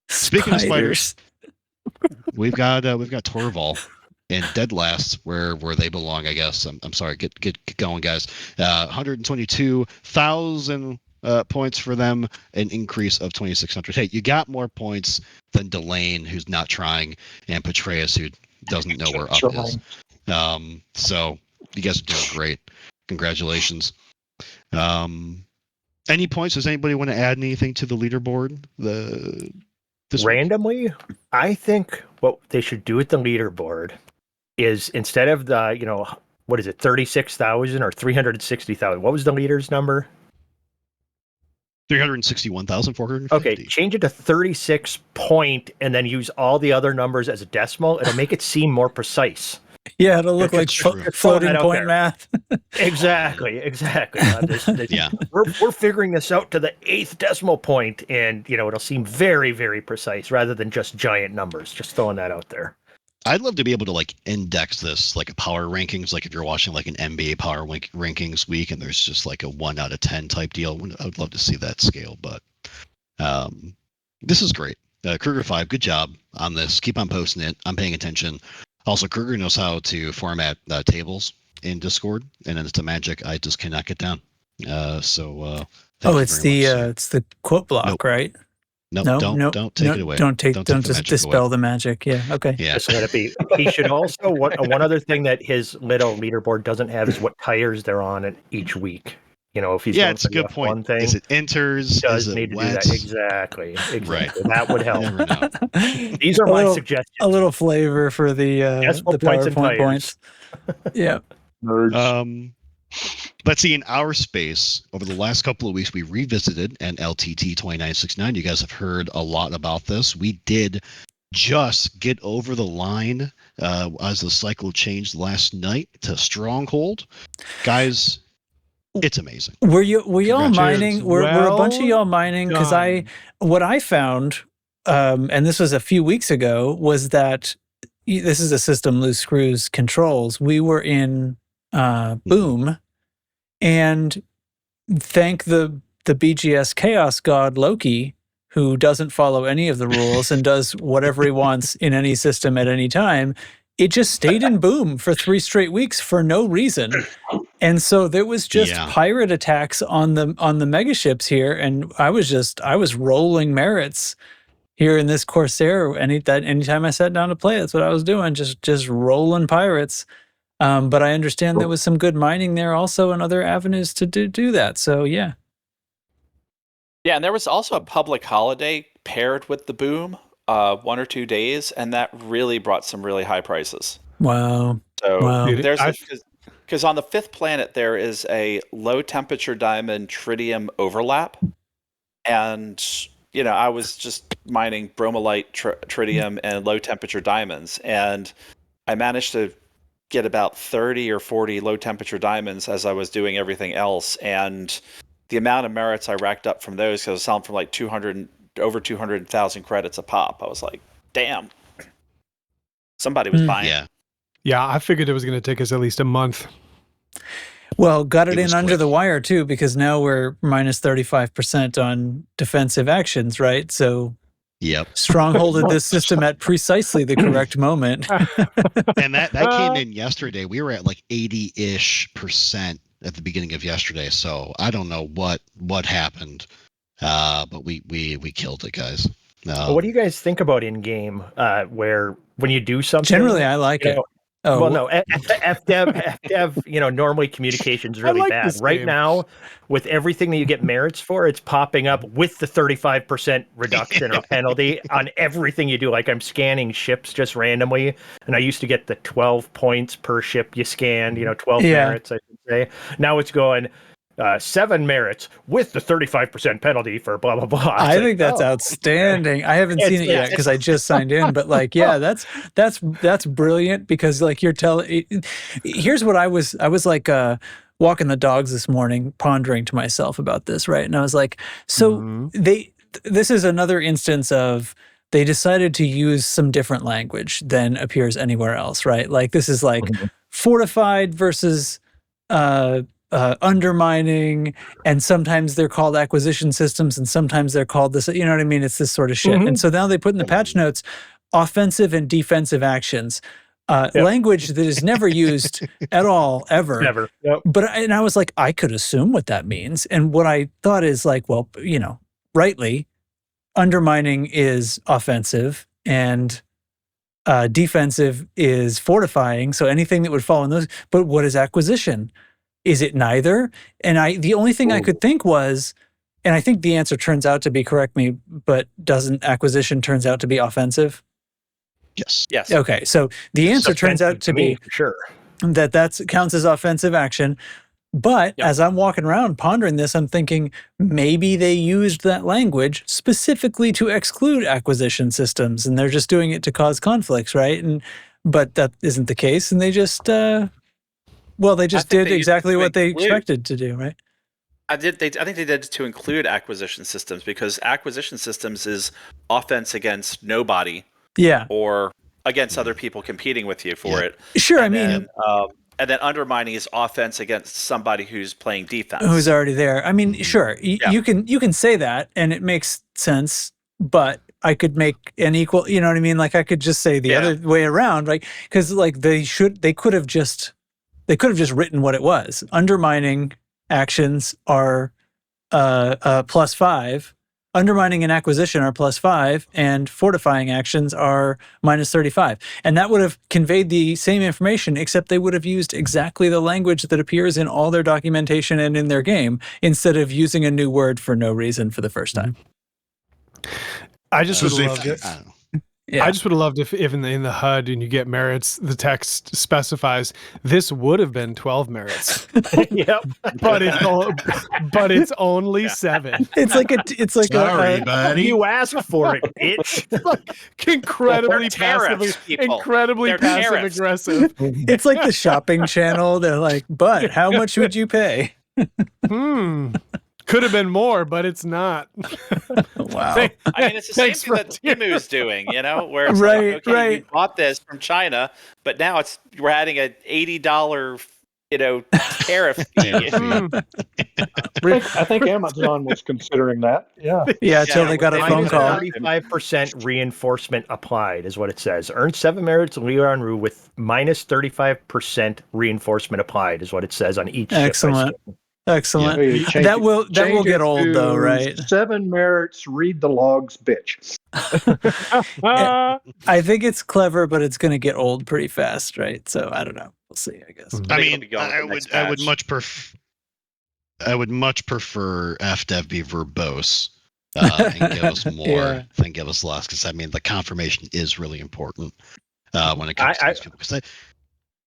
Speaking of spiders, we've got Torval and Dead Last where they belong. I guess. I'm sorry. Get going, guys. 122,000 points for them, an increase of 2,600. Hey, you got more points than Delane, who's not trying, and Petraeus, who doesn't know where up is. So you guys are doing great. Congratulations. Any points? Does anybody want to add anything to the leaderboard? This randomly, week? I think what they should do with the leaderboard is instead of the, what is it, 36,000 or 360,000? What was the leader's number? 361,450. Okay, change it to 36 point and then use all the other numbers as a decimal. It'll make it seem more precise. Yeah, it'll look like floating point math. Exactly. Yeah. We're figuring this out to the 8th decimal point, and it'll seem very, very precise rather than just giant numbers. Just throwing that out there. I'd love to be able to index this like a power rankings, like if you're watching like an NBA power rankings week and there's just like a 1 out of 10 type deal. I would love to see that scale, but this is great. Kruger 5, good job on this. Keep on posting it. I'm paying attention. Also, Kruger knows how to format tables in Discord, and then it's a magic I just cannot get down. It's the quote block, right? No, don't take it away. Don't just dispel the magic. Yeah, okay. Yeah. Just let it be. He should also one other thing that his little leaderboard doesn't have is what tires they're on each week. If he's it's a good point. Thing, is it enters? Does is need it to wet? do that exactly? Right. That would help. These are my suggestions. A little flavor for the PowerPoint points. Yeah. Let's see. In our space, over the last couple of weeks, we revisited NLTT 2969. You guys have heard a lot about this. We did just get over the line as the cycle changed last night to Stronghold, guys. It's amazing. Were y'all mining? Were a bunch of y'all mining? Because what I found, and this was a few weeks ago, was that this is a system Loose Screws controls. We were in Boom, and thank the BGS Chaos God Loki, who doesn't follow any of the rules and does whatever he wants in any system at any time. It just stayed in Boom for 3 straight weeks for no reason. And so there was just pirate attacks on the megaships here, and I was rolling merits here in this Corsair. Anytime I sat down to play, that's what I was doing, just rolling pirates. But I understand there was some good mining there also and other avenues to do that. So yeah. Yeah, and there was also a public holiday paired with the Boom. 1 or 2 days, and that really brought some really high prices. Wow. So there's because on the 5th planet there is a low temperature diamond tritium overlap, and I was just mining bromolite, tritium, and low temperature diamonds, and I managed to get about 30 or 40 low temperature diamonds as I was doing everything else, and the amount of merits I racked up from those, because I was selling from like over 200,000 credits a pop. I was like, damn. Somebody was buying. Yeah, I figured it was going to take us at least a month. Well, got it in under the wire too, because now we're minus 35% on defensive actions, right? So Strongholded this system at precisely the correct moment. And that came in yesterday. We were at like 80-ish% at the beginning of yesterday. So I don't know what happened. But we killed it, guys. What do you guys think about in game? Where when you do something, generally I like it. FDev, normally communication's really bad. Right now, with everything that you get merits for, it's popping up with the 35% reduction or penalty on everything you do. Like I'm scanning ships just randomly, and I used to get the 12 points per ship you scanned, 12 merits, I should say. Now it's going 7 merits with the 35% penalty for blah blah blah. I think that's outstanding. I haven't seen it yet because I just signed in, but that's brilliant, because like you're telling. Here's what I was like walking the dogs this morning, pondering to myself about this, right? And I was like, so this is another instance of they decided to use some different language than appears anywhere else, right? Like this is like fortified versus undermining, and sometimes they're called acquisition systems and sometimes they're called this, you know what I mean? It's this sort of shit. And so now they put in the patch notes offensive and defensive actions. language that is never used at all, ever. Never. Yep. But I was like, I could assume what that means. And what I thought is like, well, rightly, undermining is offensive and defensive is fortifying. So anything that would fall in those. But what is acquisition? Is it neither? And the only thing I could think was, and I think the answer turns out to be, correct me, but doesn't acquisition turns out to be offensive? Yes. Okay, so the answer turns out to be sure that counts as offensive action. But as I'm walking around pondering this, I'm thinking maybe they used that language specifically to exclude acquisition systems, and they're just doing it to cause conflicts, right? But that isn't the case, and they just did exactly what they expected to do, right? I think they did it to include acquisition systems, because acquisition systems is offense against nobody. Yeah. Or against other people competing with you for it. Sure, and then undermining is offense against somebody who's playing defense. Who's already there. I mean, sure, you can say that and it makes sense, but I could make an equal, you know what I mean? Like I could just say the other way around, right? Because like they could have just written what it was. Undermining actions are +5. Undermining and acquisition are +5, and fortifying actions are -35. And that would have conveyed the same information, except they would have used exactly the language that appears in all their documentation and in their game, instead of using a new word for no reason for the first time. I just would have loved it. Yeah. I just would have loved if in the HUD and you get merits, the text specifies this would have been 12 merits. Yep. But it's only 7. It's like Sorry, buddy. You asked for it, bitch. incredibly passive aggressive. It's like the shopping channel. They're like, but how much would you pay? Could have been more, but it's not. Wow. I mean, it's the same thing that Timu's doing, where it's we bought this from China, but now we're adding an $80, tariff. I think Amazon was considering that. Yeah. Yeah, until they got a phone call. 35% reinforcement applied is what it says. Earn 7 merits Leon Rue with -35% reinforcement applied is what it says on each. Excellent. Excellent. Yeah, that will get old though, right? 7 merits, read the logs, bitch. I think it's clever, but it's going to get old pretty fast, right? So I don't know. We'll see, I guess. I mean, I would much prefer FDev be verbose and give us more than give us less, because I mean the confirmation is really important when it comes to these people.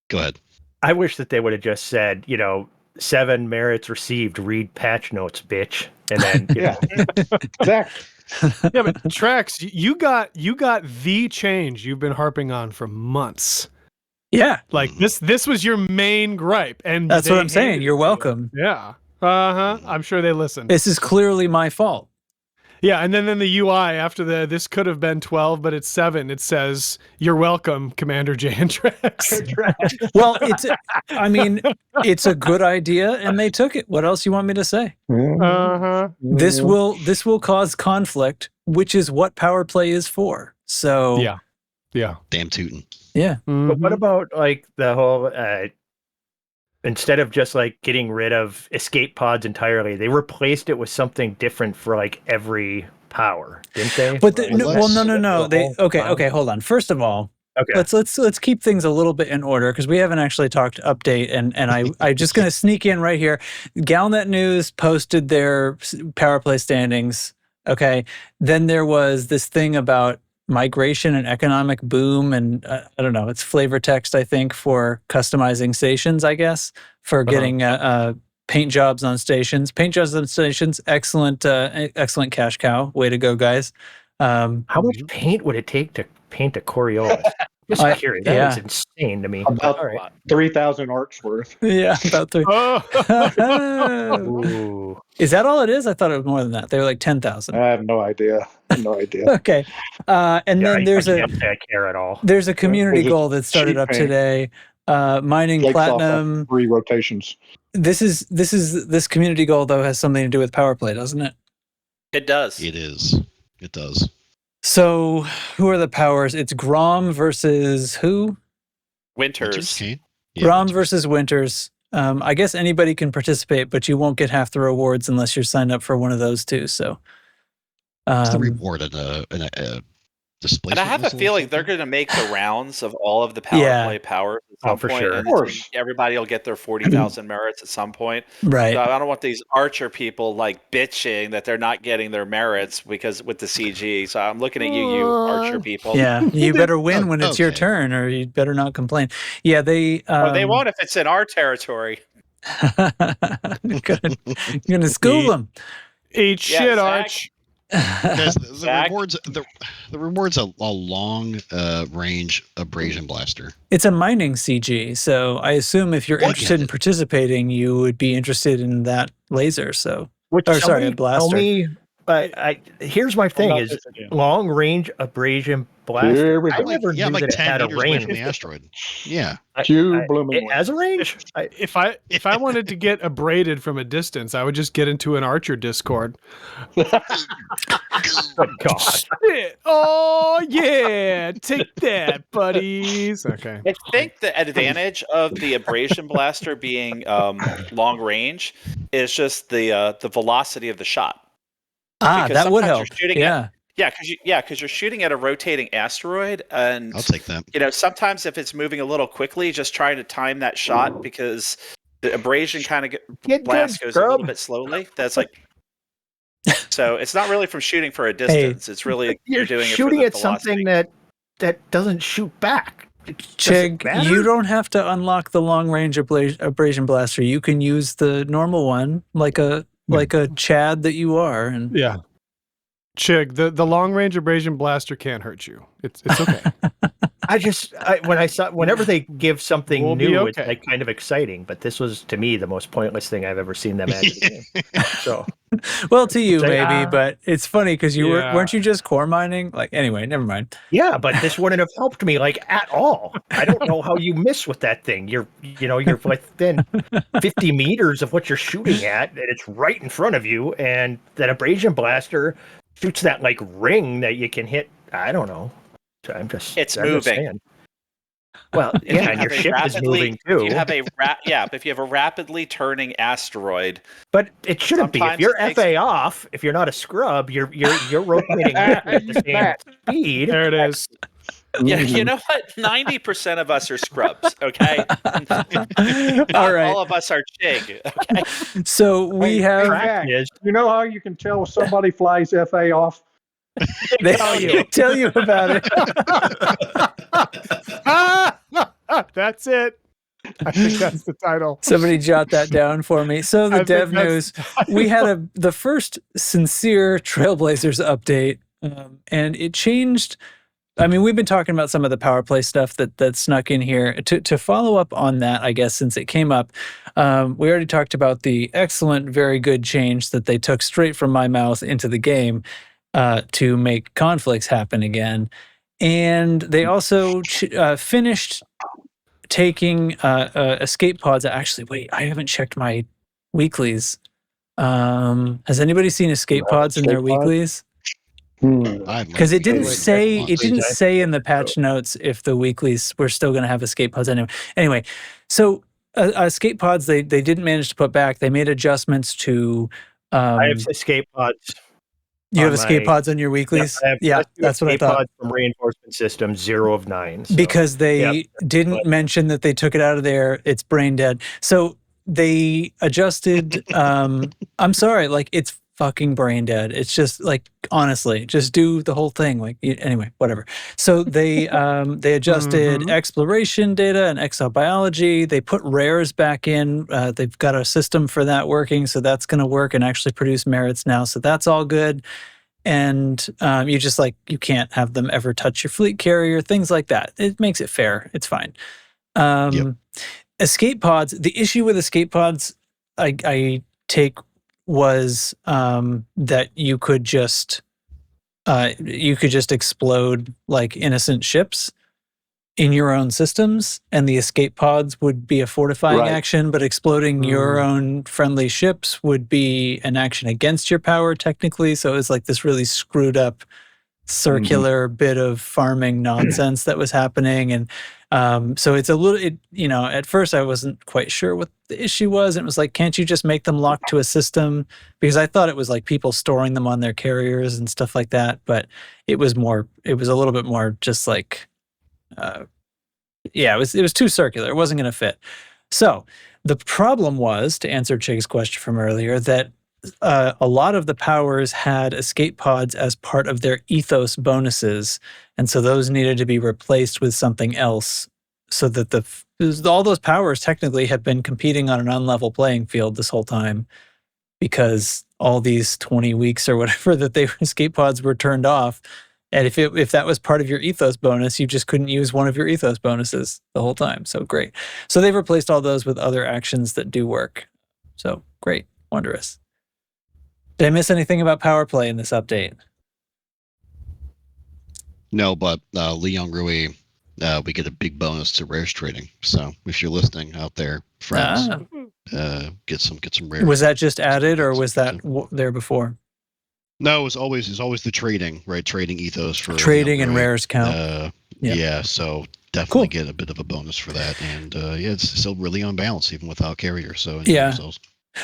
Go ahead. I wish that they would have just said, 7 merits received, read patch notes, bitch. And then exactly. Yeah, but Trax, you got the change you've been harping on for months. Yeah. Like this was your main gripe, and that's what I'm saying. You're welcome. Yeah. I'm sure they listened. This is clearly my fault. Yeah, and then in the UI after this could have been 12, but it's 7. It says, "You're welcome, Commander J and Trax." Well, it's a good idea, and they took it. What else you want me to say? This will cause conflict, which is what power play is for. So yeah. Damn tootin'. Yeah. But what about like the whole? Instead of just like getting rid of escape pods entirely, they replaced it with something different for like every power, didn't they? But no. They okay. Hold on. First of all, let's keep things a little bit in order, because we haven't actually talked update, and I'm just going to sneak in right here. Galnet News posted their Powerplay Standings. Okay, then there was this thing about migration and economic boom, and I don't know, it's flavor text, I think, for customizing stations, I guess, for getting paint jobs on stations. Paint jobs on stations, excellent cash cow. Way to go, guys. How much paint would it take to paint a Coriolis? Just curious. That is insane to me. About 3,000 arcs worth. Yeah, about 3. Is that all it is? I thought it was more than that. They were like 10,000. I have no idea. Okay. And then there's I can't care at all. There's a community goal that started up today. Mining Lakes platinum. 3 rotations. This community goal though has something to do with power play, doesn't it? It does. It is. It does. So who are the powers? It's Grom versus who? Winters. Kane? Rom versus Winters. I guess anybody can participate, but you won't get half the rewards unless you're signed up for one of those two. So, what's the reward in a displacement? And I have a feeling they're going to make the rounds of all of the Powerplay powers at some point. Sure. And Of course. everybody will get their 40,000 merits at some point. right. So I don't want these Archer people like bitching that they're not getting their merits because with the CG. So I'm looking at you Archer people. Yeah, you better win when it's your Okay. turn, or you better not complain. Yeah, they. They won't if it's in our territory. You're gonna school them. Eat Yeah, shit, Zach. Arch. Guys, the Zach? reward's a long range abrasion blaster. It's a mining CG, so I assume if you're interested in participating, you would be interested in that laser. So, Which or sorry, a somebody blaster. tell me, here's my thing: is long range abrasion blaster. Here we I go. never knew like that it 10 had a meters away range. from the asteroid. Yeah. Cue blooming. It has a range. If I wanted to get abraded from a distance, I would just get into an Archer Discord. Oh God! Oh yeah, take that, buddies. Okay. I think the advantage of the abrasion blaster being long range is just the velocity of the shot. Ah, Because that would sometimes help. you're shooting Yeah. because you're shooting at a rotating asteroid, and I'll take that. sometimes if it's moving a little quickly, just trying to time that shot because the abrasion kind of Get blast good, goes a little scrub. big slowly. That's like. So it's not really from shooting for a distance. It's really You're doing shooting it for the at something that doesn't shoot back. Chig, you don't have to unlock the long range abrasion blaster. You can use the normal one, like a Chad that you are. And Yeah. Chig, the long range abrasion blaster can't hurt you. It's okay. Whenever they give something We'll be new, okay. it's like kind of exciting. But this was to me the most pointless thing I've ever seen them add to the game. So, well, to you It's like, maybe, but it's funny because Yeah. weren't you just core mining? Like anyway, never mind. yeah, but this wouldn't have helped me like at all. I don't know how you miss with that thing. You're within 50 meters of what you're shooting at, and it's right in front of you. And that abrasion blaster shoots that like ring that you can hit. I don't know. It's I'm just moving. saying. Well, yeah, and your ship is moving too. If you have if you have a rapidly turning asteroid, But it shouldn't be. If Sometimes you're it takes- FA off, if you're not a scrub, you're rotating at the same speed. There it is. yeah, you know what? 90% of us are scrubs. Okay, Not All right. all of us are Chig. Okay, So we have Track is. You know how you can tell if somebody flies FA off? they tell you about it. That's it. I think that's the title. Somebody jot that down for me. So the I think dev that's news, the title. we had the first sincere Trailblazers update, and it changed. I mean, we've been talking about some of the power play stuff that snuck in here. To follow up on that, I guess, since it came up, we already talked about the excellent, very good change that they took straight from my mouth into the game to make conflicts happen again. And they also finished taking escape pods. Actually, wait, I haven't checked my weeklies. Has anybody seen escape pods in their escape pods? weeklies? Because It didn't say in the patch notes if the weeklies were still going to have escape pods anyway. Anyway, so escape pods they didn't manage to put back. They made adjustments to. I have escape pods. You have on escape my- pods on your weeklies? I have Yeah, that's what I escape thought. pods from reinforcement system 0 of 9. So. Because they Yep. didn't mention that they took it out of there. It's brain dead. So they adjusted. I'm sorry, like it's fucking brain dead. It's just like, honestly, just do the whole thing. Like anyway, whatever. So they adjusted exploration data and exobiology. They put rares back in. They've got a system for that working, so that's going to work and actually produce merits now. So that's all good. And you can't have them ever touch your fleet carrier, things like that. It makes it fair. It's fine. Escape pods. The issue with escape pods, I take was that you could just explode like innocent ships in your own systems, and the escape pods would be a fortifying action, but exploding your own friendly ships would be an action against your power technically. So it was like this really screwed up circular bit of farming nonsense that was happening. And so it's a little, at first I wasn't quite sure what the issue was. It was like, can't you just make them lock to a system? Because I thought it was like people storing them on their carriers and stuff like that. But it was a little bit more just like, it was too circular. It wasn't going to fit. So the problem was, to answer Chig's question from earlier, that a lot of the powers had escape pods as part of their ethos bonuses, and so those needed to be replaced with something else, so that all those powers technically have been competing on an unlevel playing field this whole time, because all these 20 weeks or whatever that escape pods were turned off. And if that was part of your ethos bonus, you just couldn't use one of your ethos bonuses the whole time. So great. So they've replaced all those with other actions that do work. So great. Wondrous. Did I miss anything about power play in this update? No, but Leon Rui, we get a big bonus to rares trading. So if you're listening out there, friends, get some rares. Was that just added, or was that there before? No, it's always the trading, right? Trading ethos for trading and rares count. Yeah, so definitely get a bit of a bonus for that, and it's still really on balance even without carriers. So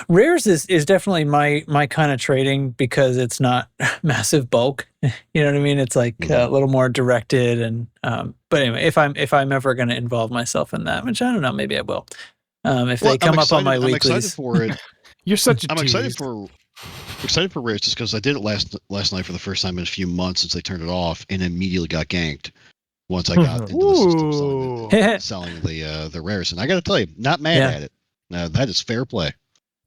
rares is definitely my kind of trading, because it's not massive bulk. You know what I mean? It's like a little more directed, and but anyway, if I'm ever going to involve myself in that, which I don't know, maybe I will. If they come up on my weeklies. I'm excited for it. You're such a I'm excited for rares just because I did it last night for the first time in a few months since they turned it off, and immediately got ganked once I got into the system selling the rares. And I got to tell you, not mad at it. That is fair play.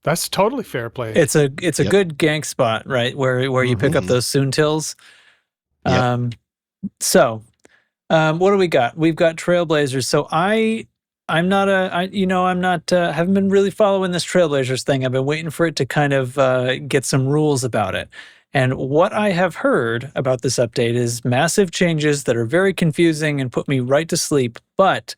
That's totally fair play. It's a good gank spot, right? Where you pick up those Soontills. So what do we got? We've got Trailblazers. So haven't been really following this Trailblazers thing. I've been waiting for it to kind of get some rules about it. And what I have heard about this update is massive changes that are very confusing and put me right to sleep. But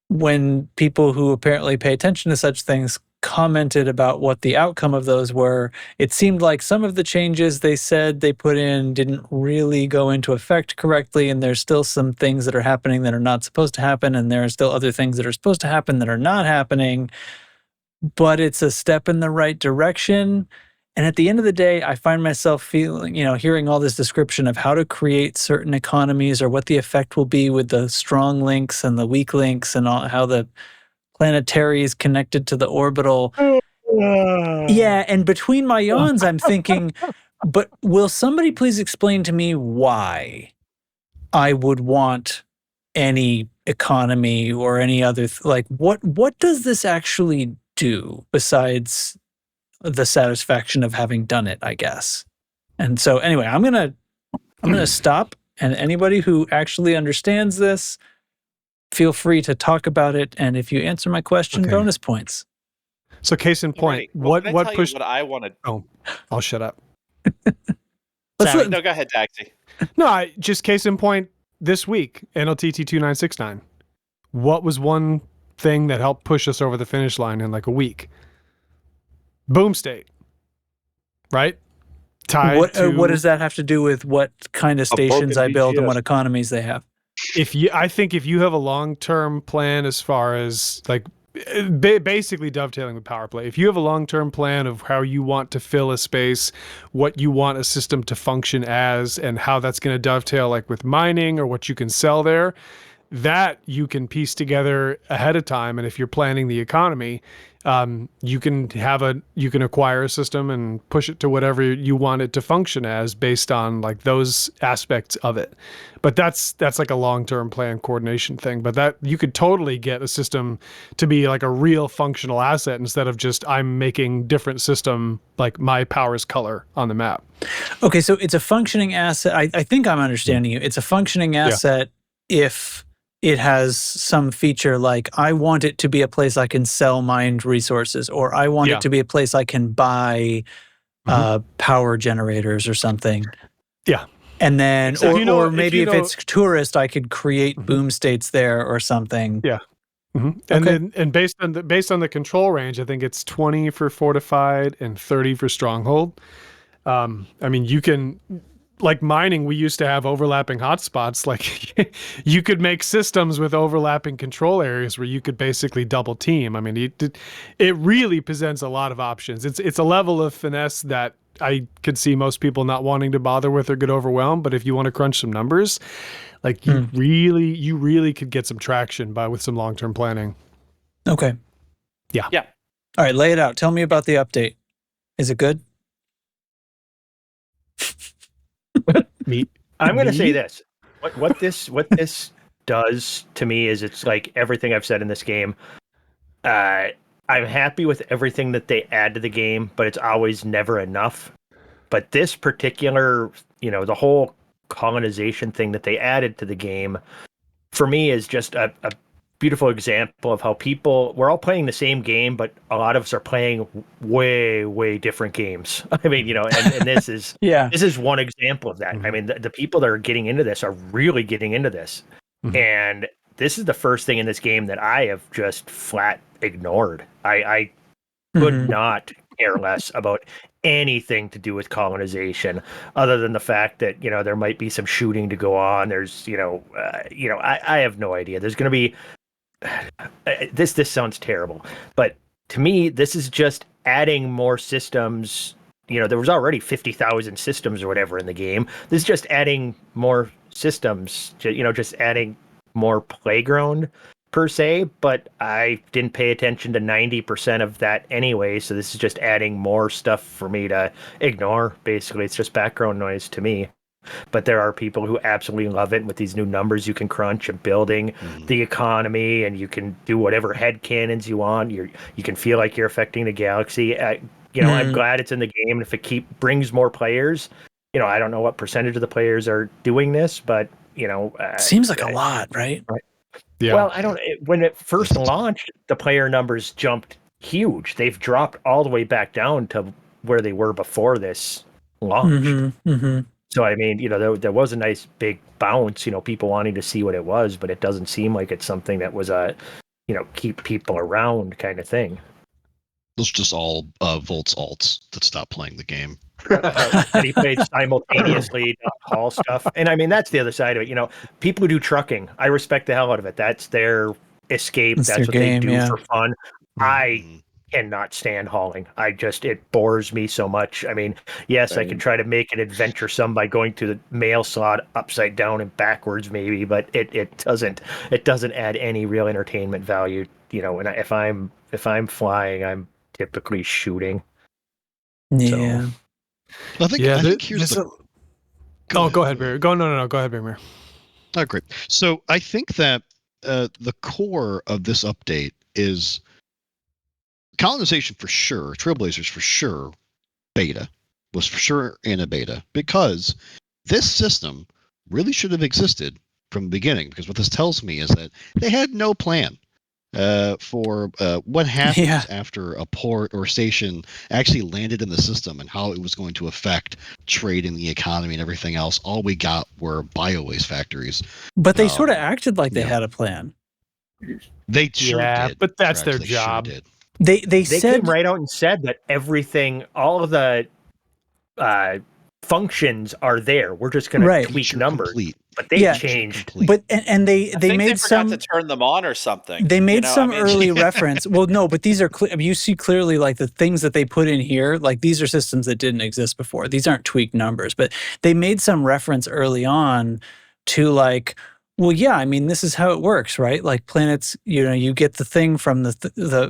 when people who apparently pay attention to such things commented about what the outcome of those were, it seemed like some of the changes they said they put in didn't really go into effect correctly, and there's still some things that are happening that are not supposed to happen, and there are still other things that are supposed to happen that are not happening, but it's a step in the right direction. And at the end of the day, I find myself feeling, hearing all this description of how to create certain economies or what the effect will be with the strong links and the weak links and how the planetary is connected to the orbital. Yeah, and between my yawns, I'm thinking, but will somebody please explain to me why I would want any economy or any other, what does this actually do besides the satisfaction of having done it, I guess. And so anyway, I'm gonna stop, and anybody who actually understands this, feel free to talk about it, and if you answer my question, bonus points. So case in point, what pushed what I wanted? Oh, I'll shut up. No, go ahead, Taxi. No, just case in point, this week, NLTT 2969. What was one thing that helped push us over the finish line in like a week? Boom state. Right? What does that have to do with what kind of stations I build and what economies they have? I think if you have a long-term plan as far as basically dovetailing with power play, if you have a long-term plan of how you want to fill a space, what you want a system to function as, and how that's going to dovetail with mining or what you can sell there, that you can piece together ahead of time. And if you're planning the economy, you can acquire a system and push it to whatever you want it to function as based on those aspects of it. But that's like a long-term plan coordination thing. But that you could totally get a system to be like a real functional asset instead of just I'm making different system like my power's color on the map. Okay, so it's a functioning asset. I think I'm understanding you. It's a functioning asset if it has some feature like I want it to be a place I can sell mined resources, or I want it to be a place I can buy power generators or something. Yeah. And then, or maybe if it's tourist, I could create boom states there or something. Yeah. And based on the control range, I think it's 20 for fortified and 30 for stronghold. I mean, you can like mining, we used to have overlapping hotspots. Like you could make systems with overlapping control areas where you could basically double team. I mean, it really presents a lot of options. It's a level of finesse that I could see most people not wanting to bother with or get overwhelmed. But if you want to crunch some numbers, like you really could get some traction with some long-term planning. Okay. Yeah. All right, lay it out. Tell me about the update. Is it good? I'm going to say this. What this does to me is it's like everything I've said in this game. I'm happy with everything that they add to the game, but it's always never enough. But this particular, the whole colonization thing that they added to the game, for me, is just a beautiful example of how we're all playing the same game, but a lot of us are playing way, way different games. I mean, and this is this is one example of that. I mean, the people that are getting into this are really getting into this. And this is the first thing in this game that I have just flat ignored. I could not care less about anything to do with colonization, other than the fact that, there might be some shooting to go on. There's, I have no idea. There's going to be, this sounds terrible, but to me, this is just adding more systems. There was already 50,000 systems or whatever in the game. This is just adding more systems, just adding more playground per se, but I didn't pay attention to 90% of that anyway, so this is just adding more stuff for me to ignore. Basically, it's just background noise to me. But there are people who absolutely love it. With these new numbers you can crunch and building the economy, and you can do whatever head cannons you want. You can feel like you're affecting the galaxy. I'm glad it's in the game, and if it brings more players, I don't know what percentage of the players are doing this, but seems like a lot, right? Yeah. Well, when it first launched, the player numbers jumped huge. They've dropped all the way back down to where they were before this launched. So, I mean, there was a nice big bounce, people wanting to see what it was, but it doesn't seem like it's something that was a, keep people around kind of thing. Those are just all Volt's alts that stop playing the game. And he played simultaneously all stuff. And I mean, that's the other side of it. People who do trucking, I respect the hell out of it. That's their escape. That's what they do for fun. I cannot stand hauling. It bores me so much. I mean, yes, I can try to make it adventuresome by going to the mail slot upside down and backwards maybe, but it doesn't add any real entertainment value. And if I'm flying, I'm typically shooting. Yeah. So. I think here's go ahead, Barry. Go ahead, Barry. Oh, great. So I think that the core of this update is colonization for sure, Trailblazers for sure, beta was for sure in a beta, because this system really should have existed from the beginning, because what this tells me is that they had no plan for what happens after a port or station actually landed in the system and how it was going to affect trade in the economy and everything else. All we got were biowaste factories. But they sort of acted like they had a plan. They sure did. But that's their job. Sure did. They came right out and said that everything, all of the functions are there. We're just going to tweak numbers. But they changed. But and they made some to turn them on or something. They made some early reference. Well, no, but these are you see clearly like the things that they put in here. Like these are systems that didn't exist before. These aren't tweaked numbers, but they made some reference early on to like, well, yeah, I mean, this is how it works, right? Like planets, you get the thing from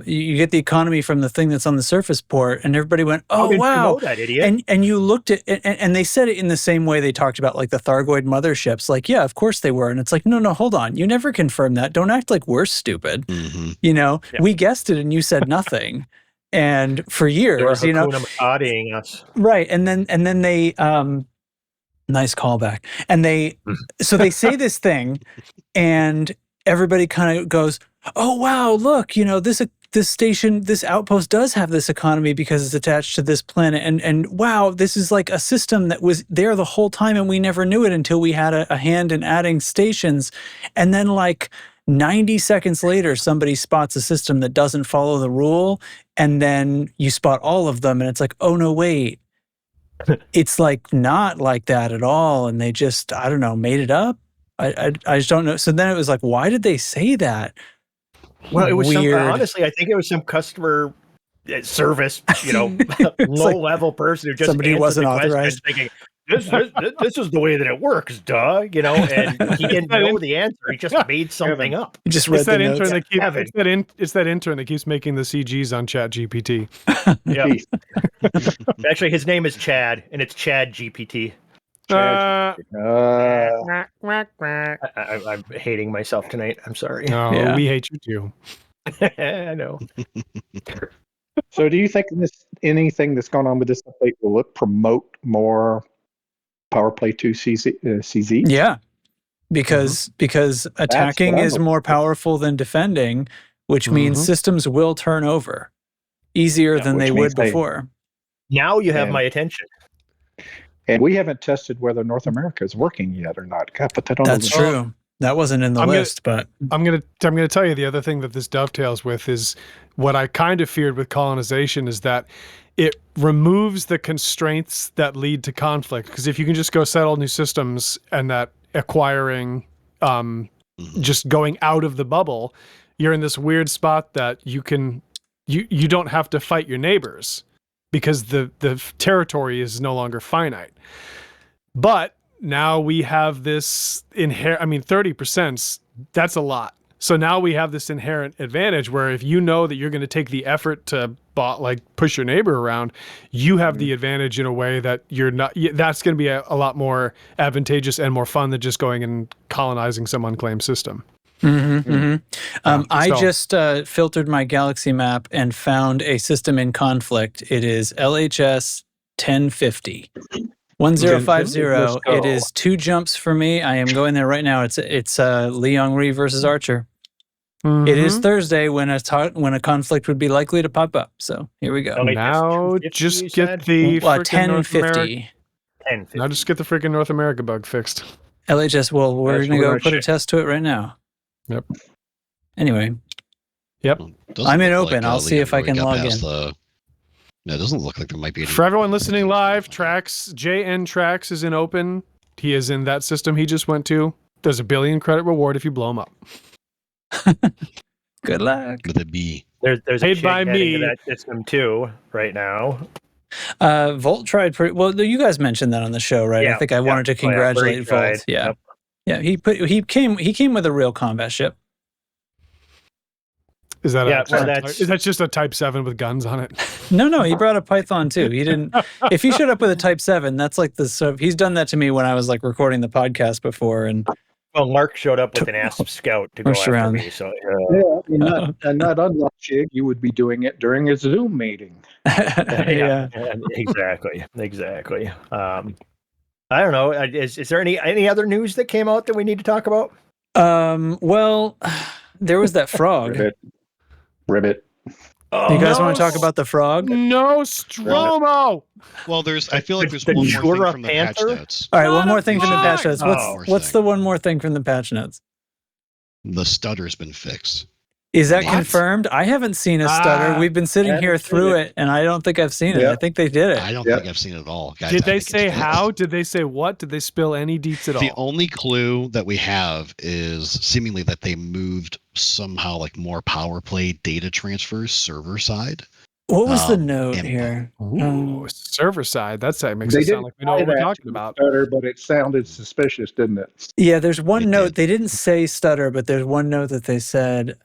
you get the economy from the thing that's on the surface port, and everybody went, "Oh, wow!" You know that, idiot? And you looked at, and they said it in the same way they talked about like the Thargoid motherships. Like, yeah, of course they were, and it's like, no, hold on, you never confirmed that. Don't act like we're stupid. We guessed it, and you said nothing. And for years, us. Right, and then they. Nice callback. And they say this thing, and everybody kind of goes, "Oh wow, look, this station, this outpost does have this economy because it's attached to this planet, and wow, this is like a system that was there the whole time, and we never knew it until we had a hand in adding stations." And then like 90 seconds later, somebody spots a system that doesn't follow the rule, and then you spot all of them, and it's like, oh no, wait. it's like not like that at all, and they just, I don't know, made it up. I just don't know. So then it was like, why did they say that? Well, it was weird. Honestly, I think it was some customer service, low-level person who just somebody wasn't authorized, thinking this is the way that it works, duh, and he didn't know the answer. He just made something up. He just read the notes. It's that intern that keeps making the CGs on ChatGPT. Yeah. Actually, his name is Chad, and it's Chad GPT. I'm hating myself tonight. I'm sorry. No, we hate you too. I know. So, do you think anything that's going on with this update will it promote more Powerplay 2 CZ? Yeah, because attacking is more powerful than defending, which means systems will turn over easier than they would before. Now you have my attention. And we haven't tested whether North America is working yet or not. That's true. That wasn't in the list, but I'm gonna tell you the other thing that this dovetails with is what I kind of feared with colonization is that it removes the constraints that lead to conflict. Because if you can just go settle new systems and that acquiring, just going out of the bubble, you're in this weird spot that you don't have to fight your neighbors because the territory is no longer finite. But now we have this 30%, that's a lot. So now we have this inherent advantage where if you know that you're going to take the effort to push your neighbor around, you have the advantage in a way that you're not. That's going to be a lot more advantageous and more fun than just going and colonizing some unclaimed system. I just filtered my galaxy map and found a system in conflict. It is LHS 1050. 1050. It is 2 jumps for me. I am going there right now. It's Li Yongri versus Archer. It is Thursday when a conflict would be likely to pop up. So here we go. Now just get the 1050. Now just get the freaking North America bug fixed. LHS. Well, we're gonna go put a test to it right now. Yep. Anyway. Yep. I'm in open. I'll see if I can log in. No, it doesn't look like there might be any. For everyone listening live, JN Trax is in open. He is in that system he just went to. There's a 1 billion credit reward if you blow him up. Good luck. With a B. There's paid by me into that system too right now. Volt tried pretty well. You guys mentioned that on the show, right? Yeah, I think I wanted to congratulate Volt. Yeah. Yep. Yeah, he came with a real combat ship. Is that is that just a Type 7 with guns on it? No, he brought a Python too. He didn't. If he showed up with a Type 7, that's like he's done that to me when I was like recording the podcast before. And well, Mark showed up with an ASP Scout to go after me. So not unlike Jig, you would be doing it during a Zoom meeting. Yeah, exactly. I don't know. Is there any other news that came out that we need to talk about? Well, there was that frog. Ribbit. Oh, you guys want to talk about the frog? No, Stromo. Well, I feel like there's one more thing from the patch notes. All right, one more thing from the patch notes. What's the one more thing from the patch notes? The stutter's been fixed. Is that confirmed? I haven't seen a stutter. We've been sitting here through it, and I don't think I've seen it. I think they did it. I don't think I've seen it at all. Guys, did they say how? Did they say what? Did they spill any deets at all? The only clue that we have is seemingly that they moved somehow like more power play data transfers server side. What was the note here? Server side. That makes it sound like we know what we're talking about. Stutter, but it sounded suspicious, didn't it? Yeah, there's one note. They didn't say stutter, but there's one note that they said,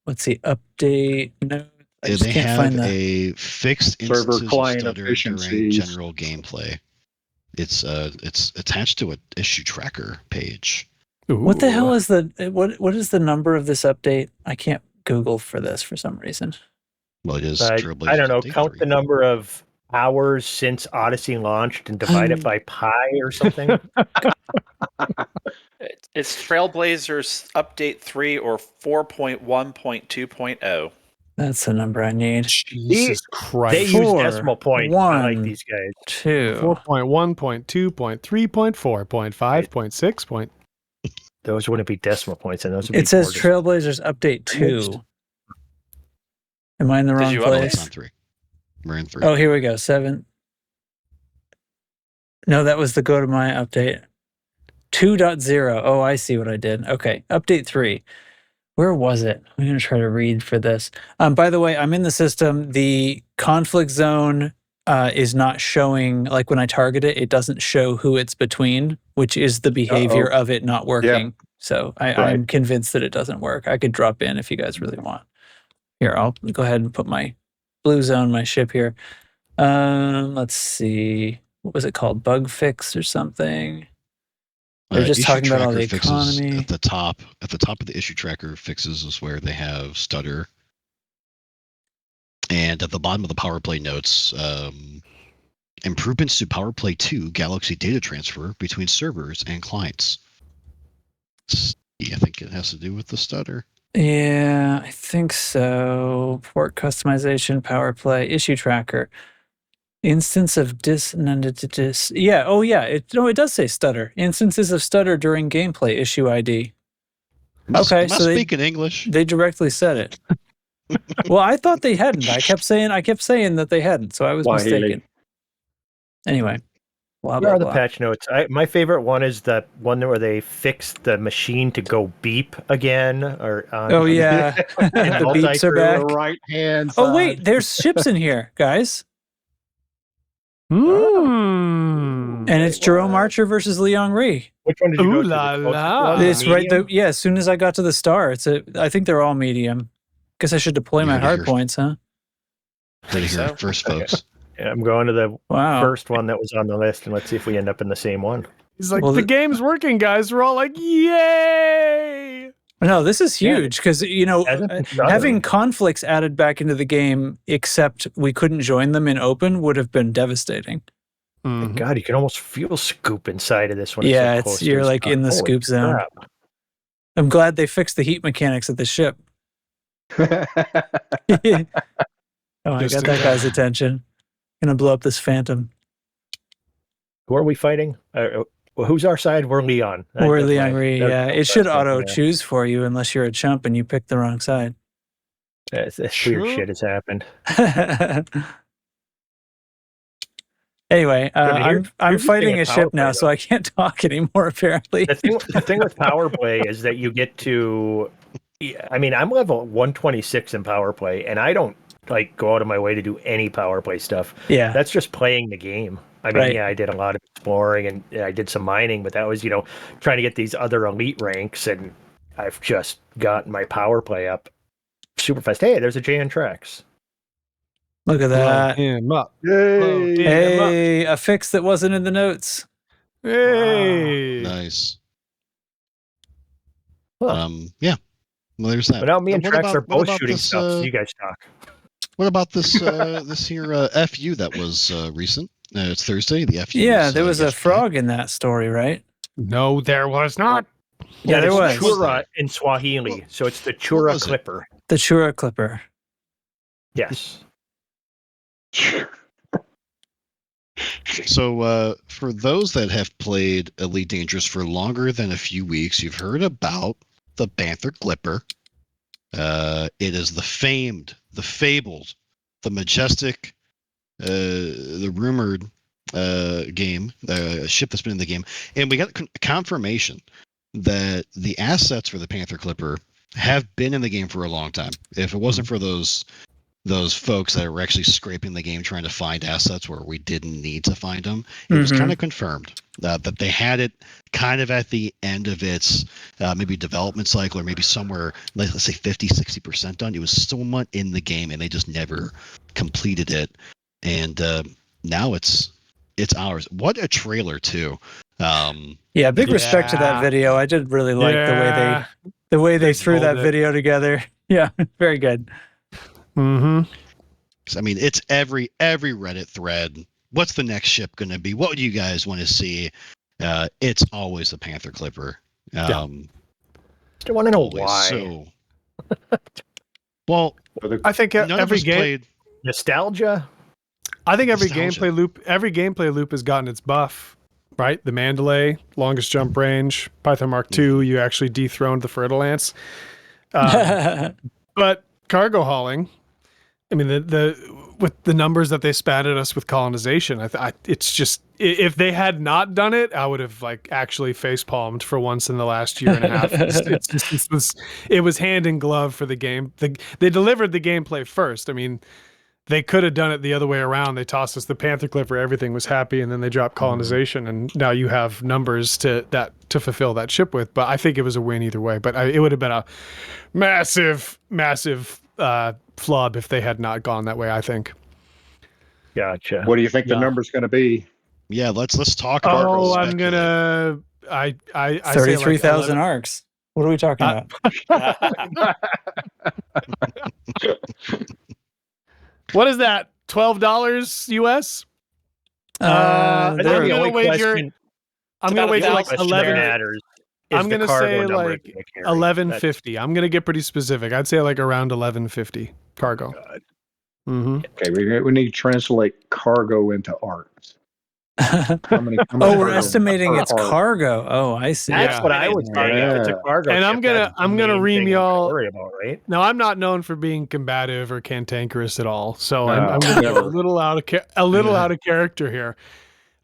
let's see, update note. They have a fixed server client efficiency during general gameplay. It's attached to an issue tracker page. Ooh. What the hell is what is the number of this update? I can't Google for this for some reason. Well, it is. I don't know. Count the number of hours since Odyssey launched and divide it by pi or something. It's Trailblazers update 3 or 4.1.2.0. That's the number I need. Jesus Christ. They use decimal points. I like these guys. 4.1.2.3.4.5.6. Those wouldn't be decimal points, and those would it says Trailblazers update 2. Am I in the wrong place? On 3. We're in 3. Oh, here we go. 7. No, that was the go to my update. 2.0. Oh, I see what I did. Okay, update 3. Where was it? I'm going to try to read for this. By the way, I'm in the system. The conflict zone is not showing, like when I target it, it doesn't show who it's between, which is the behavior of it not working. Yep. So I'm convinced that it doesn't work. I could drop in if you guys really want. Here, I'll go ahead and put my blue zone, my ship here. Let's see. What was it called? Bug fix or something? They're just talking about all the economy. At the top of the issue tracker fixes is where they have stutter. And at the bottom of the PowerPlay notes, improvements to PowerPlay 2 Galaxy data transfer between servers and clients. I think it has to do with the stutter. Yeah, I think so. Port customization, PowerPlay, issue tracker. Instance of yeah, oh yeah, it does say stutter. Instances of stutter during gameplay, issue ID. Okay, so they speak in English. They directly said it. Well, I thought they hadn't. I kept saying that they hadn't, so I was mistaken. Anyway, What are the patch notes? My favorite one is the one where they fixed the machine to go beep again. Oh yeah, the beeps are back. Right hand. Oh wait, there's ships in here, guys. And it's Jerome Archer versus Liang Ri. Which one did you go to? It's right. As soon as I got to the star, I think they're all medium. Guess I should deploy my hard points, huh? First, folks. Yeah, I'm going to the first one that was on the list, and let's see if we end up in the same one. He's like, the game's working, guys. We're all like, yay! No, this is huge because, having conflicts added back into the game, except we couldn't join them in open, would have been devastating. Mm-hmm. God, you can almost feel scoop inside of this one. Yeah, you're like in the scoop zone. Crap. I'm glad they fixed the heat mechanics of the ship. I got that guy's attention. Gonna blow up this Phantom. Who are we fighting? Who's our side? We're Leon. We're Liang Ri, yeah. It should auto-choose for you unless you're a chump and you pick the wrong side. This weird shit has happened. I'm fighting a ship now, so I can't talk anymore, apparently. The thing with Powerplay is that you get to... I mean, I'm level 126 in Powerplay, and I don't go out of my way to do any Powerplay stuff. Yeah. That's just playing the game. I mean, I did a lot of exploring and I did some mining, but that was, trying to get these other elite ranks, and I've just gotten my Powerplay up super fast. Hey, there's a JN Trax. Look at that. Yay. Hey, a fix that wasn't in the notes. Hey. Wow. Nice. Yeah. Well, there's that. But now me and Trax are both shooting stuff, so you guys talk. What about this this here FU that was recent? It's Thursday, the FU. Yeah, there was a frog in that story, right? No, there was not. Yeah, there was. Chura in Swahili, so it's the Chura Clipper. The Chura Clipper. Yes. So for those that have played Elite Dangerous for longer than a few weeks, you've heard about the Panther Clipper. It is the famed, the fabled, the majestic, the rumored game, ship that's been in the game. And we got confirmation that the assets for the Panther Clipper have been in the game for a long time. If it wasn't for those folks that were actually scraping the game trying to find assets where we didn't need to find them, it was kind of confirmed that they had it kind of at the end of its maybe development cycle, or maybe somewhere, let's say 50-60% done. It was somewhat in the game and they just never completed it. And now it's ours. What a trailer too. Big respect to that video. I did really like the way they threw that video together. Yeah, very good. Mm-hmm. I mean, it's every Reddit thread. What's the next ship going to be? What would you guys want to see? It's always the Panther Clipper. I want to know why. So, well, I think every game played nostalgia. I think every gameplay loop has gotten its buff. Right, the Mandalay, longest jump range, Python Mark II. You actually dethroned the Fertile Ants, but cargo hauling. I mean, the with the numbers that they spat at us with colonization, it's just, if they had not done it, I would have like actually face palmed for once in the last year and a half. It was hand in glove for the game. They delivered the gameplay first. I mean, they could have done it the other way around. They tossed us the Panther Clipper, everything was happy, and then they dropped colonization, and now you have numbers to fulfill that ship with. But I think it was a win either way. But it would have been a massive flub if they had not gone that way, I think. Gotcha. What do you think the number's going to be? Yeah, let's talk about. Oh, I'm gonna. I 33,000 arcs. What are we talking about? What is that? $12 US? I'm gonna wager. I'm gonna wager like 11. I'm gonna say like 1150. I'm gonna get pretty specific. I'd say like around 1150 cargo. Mm-hmm. Okay, we need to translate cargo into arcs. We're estimating its cargo. Oh, I see. That's what I was saying. It's a cargo. And I'm gonna ream y'all. Worry about, right? No, I'm not known for being combative or cantankerous at all. So I'm gonna go a little out of character here.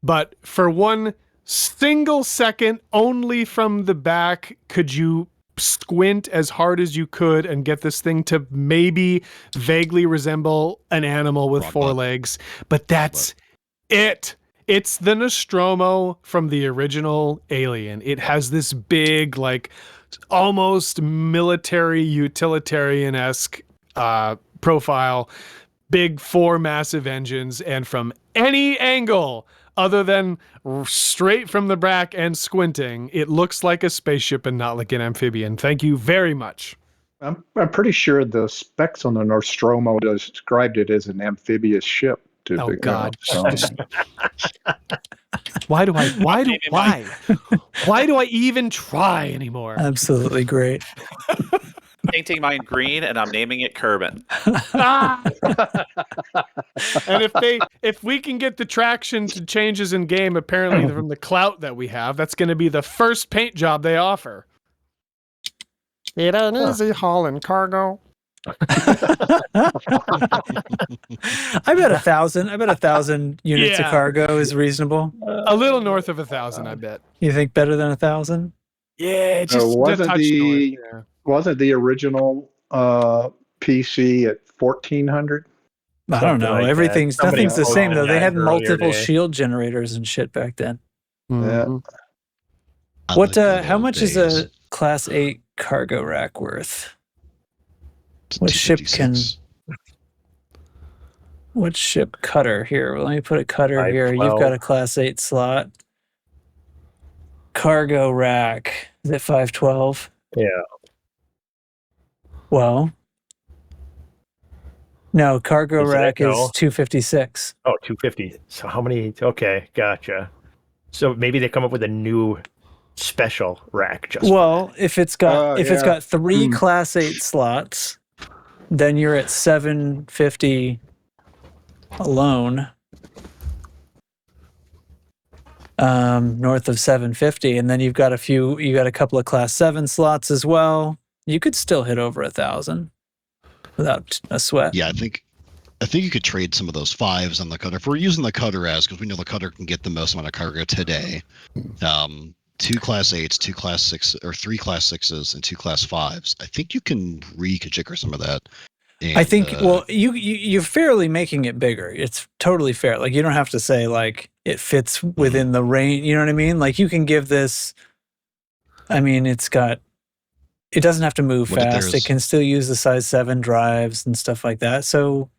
But for one single second, only from the back, could you squint as hard as you could and get this thing to maybe vaguely resemble an animal with four legs? But that's it. It's the Nostromo from the original Alien. It has this big, like, almost military utilitarian-esque profile, big four massive engines, and from any angle other than straight from the back and squinting, it looks like a spaceship and not like an amphibian. Thank you very much. I'm pretty sure the specs on the Nostromo described it as an amphibious ship. Oh God! Why do I even try anymore? Absolutely great. Painting mine green, and I'm naming it Kerbin. And if we can get the traction to changes in game, apparently from the clout that we have, that's going to be the first paint job they offer. It ain't easy hauling cargo. I bet 1,000. I bet 1,000 units of cargo is reasonable. A little north of 1,000, I bet. You think better than 1,000? Yeah, just wasn't the original PC at 1,400? I don't know. Like nothing's the same though. They had multiple shield generators and shit back then. Yeah. How much is a Class 8 cargo rack worth? What ship cutter here? Let me put a cutter here. You've got a Class 8 slot. Cargo rack. Is it 512? Yeah. Well, no, cargo rack is 256. Oh, 250. So how many? Okay, gotcha. So maybe they come up with a new special rack. Well, if it's got it's got 3 Class 8 slots, then you're at 750 alone. North of 750, and then you got a couple of Class 7 slots as well. You could still hit over 1,000 without a sweat. Yeah, I think you could trade some of those 5s on the cutter. If we're using the cutter because we know the cutter can get the most amount of cargo today. 2 Class 8s, 2 Class 6, or 3 Class 6s, and 2 Class 5s. I think you can rejigger some of that. And, I think, you're fairly making it bigger. It's totally fair. Like, you don't have to say, like, it fits within the range. You know what I mean? Like, you can give this, I mean, it doesn't have to move fast. It can still use the size 7 drives and stuff like that. So,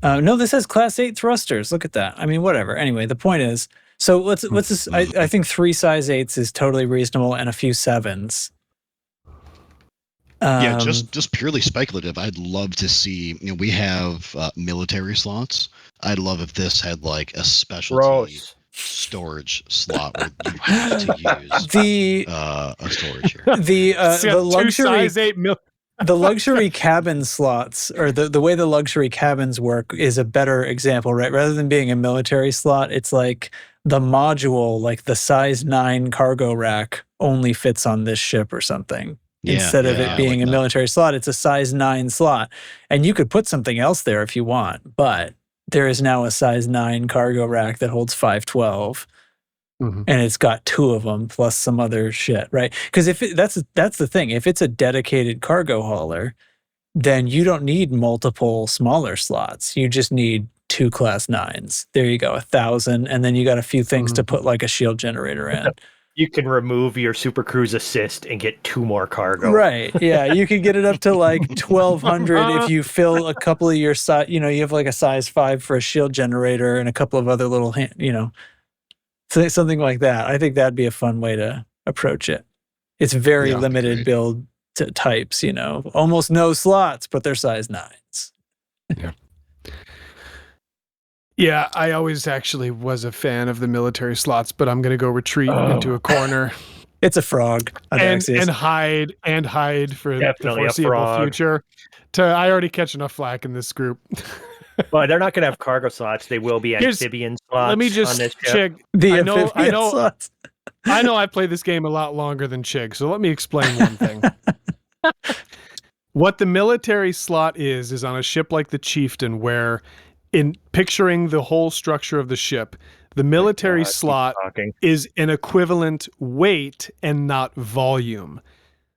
no, this has Class 8 thrusters. Look at that. I mean, whatever. Anyway, the point is, so let's just, I think 3 size 8s is totally reasonable and a few 7s. Yeah, just purely speculative. I'd love to see. We have military slots. I'd love if this had like a specialty storage slot where you have to use a storage here. The luxury the luxury cabin slots, or the way the luxury cabins work, is a better example, right? Rather than being a military slot, it's like the module, like the size 9 cargo rack, only fits on this ship or something. instead of it being a military slot. It's a size 9 slot. And you could put something else there if you want, but there is now a size 9 cargo rack that holds 512. And it's got 2 of them plus some other shit, right? Because that's the thing. If it's a dedicated cargo hauler, then you don't need multiple smaller slots. You just need 2 class 9s. There you go, 1,000, and then you got a few things to put like a shield generator in. You can remove your Super Cruise assist and get 2 more cargo. Right. Yeah, you could get it up to like 1,200 if you fill a couple of your size. You have like a size 5 for a shield generator and a couple of other little, something like that. I think that'd be a fun way to approach it. It's very limited build to types. Almost no slots, but they're size 9s. Yeah. Yeah, I always actually was a fan of the military slots, but I'm going to go retreat into a corner. It's a frog. And hide for the foreseeable future. I already catch enough flack in this group. Well, they're not going to have cargo slots. They will be amphibian slots. Let me just check. I know slots. I know I played this game a lot longer than Chig, so let me explain one thing. What the military slot is on a ship like the Chieftain, where in picturing the whole structure of the ship, the military slot is an equivalent weight and not volume.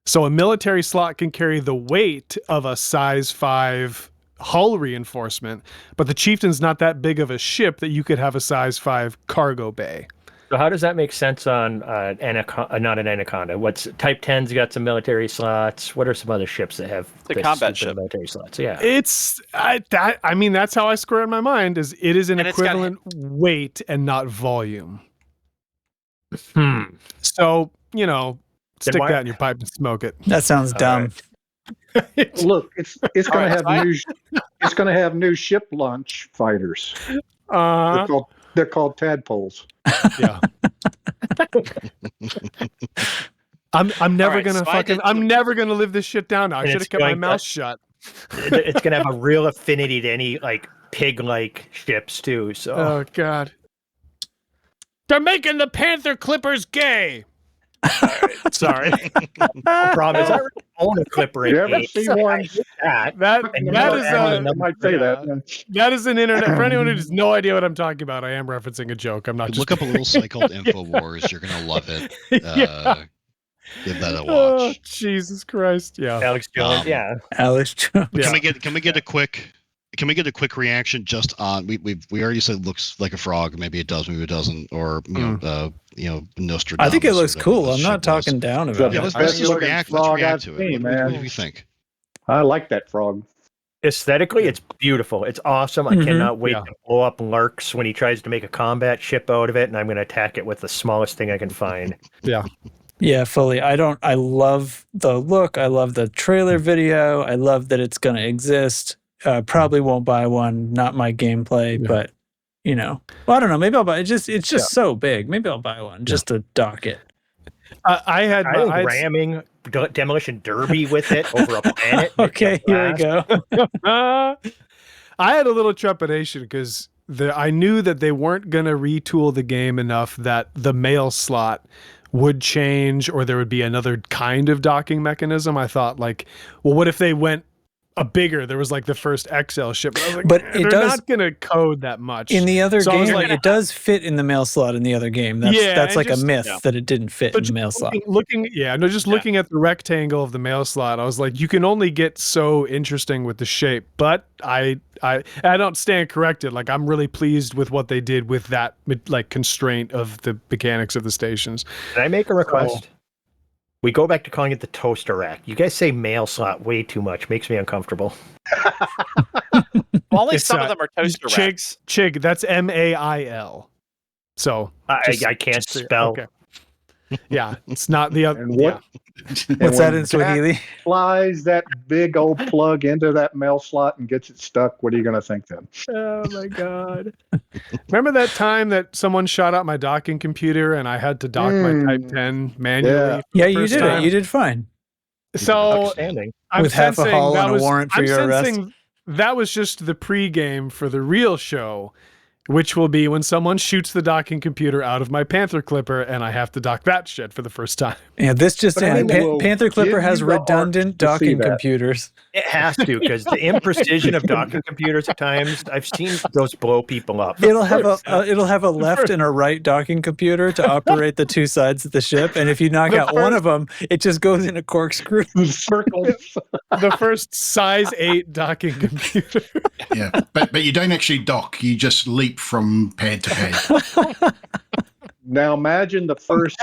So a military slot can carry the weight of a size 5 hull reinforcement, but the Chieftain's not that big of a ship that you could have a size 5 cargo bay. So how does that make sense on not an Anaconda? What's Type 10's got some military slots? What are some other ships that have the combat ship military slots? Yeah, it's that's how I square in my mind. Is it is an equivalent weight and not volume. So stick that in your pipe and smoke it. That sounds dumb. Right. Look, it's going to have new ship launch fighters. They're called tadpoles. Yeah. I'm never gonna live this shit down now. I should have kept my mouth shut. It's gonna have a real affinity to any like pig-like ships too. So. Oh God. They're making the Panther Clippers gay. Sorry. No problem is I own a Clipper. You ever see one? That is an internet. For anyone who has no idea what I'm talking about, I am referencing a joke. I'm not just look up a little site called InfoWars. You're gonna love it. Give that a watch. Oh, Jesus Christ! Yeah, Alex Jones. Alex Jones. Can we get a quick reaction just on we already said it looks like a frog, maybe it does, maybe it doesn't, or Nostradamus. I think it looks cool. I'm not talking down about it. Let's just react to it. What do you think? I like that frog. Aesthetically, it's beautiful. It's awesome. I cannot wait to blow up Lurks when he tries to make a combat ship out of it, and I'm going to attack it with the smallest thing I can find. Yeah, fully. I love the look. I love the trailer video. I love that it's going to exist. Probably won't buy one. Not my gameplay, but well, I don't know. Maybe I'll buy it. It's just so big. Maybe I'll buy one just to dock it. I had ramming demolition derby with it over a planet. Okay, here we go. I had a little trepidation because I knew that they weren't going to retool the game enough that the mail slot would change or there would be another kind of docking mechanism. I thought what if they went there was like the first XL ship. I was like, but they're not going to code that much. In the other game, it does fit in the mail slot in the other game. That's like a myth that it didn't fit in the mail slot. Looking at the rectangle of the mail slot, I was like, you can only get so interesting with the shape. But I don't stand corrected. Like, I'm really pleased with what they did with that constraint of the mechanics of the stations. Can I make a request? We go back to calling it the toaster rack. You guys say mail slot way too much. Makes me uncomfortable. Only some of them are toaster racks. Chig, that's MAIL. So I can't spell. Okay. Yeah, it's not the other. What's that in Swahili? Flies that big old plug into that mail slot and gets it stuck. What are you going to think then? Oh my God! Remember that time that someone shot out my docking computer and I had to dock my Type 10 manually? Yeah, you did it. You did fine. So with half a hull and a warrant for your arrest. That was just the pregame for the real show. which will be when someone shoots the docking computer out of my Panther Clipper and I have to dock that shit for the first time. Yeah, this just But I in. mean, Panther Clipper give has you the redundant arcs to see docking that. computers. It has to, because the imprecision of docking computers at times, I've seen those blow people up. It'll have a left and a right docking computer to operate the two sides of the ship, and if you knock out one of them, it just goes in a corkscrew. Circles. The first size 8 docking computer. Yeah, but you don't actually dock. You just leap from pad to pad. Now imagine the first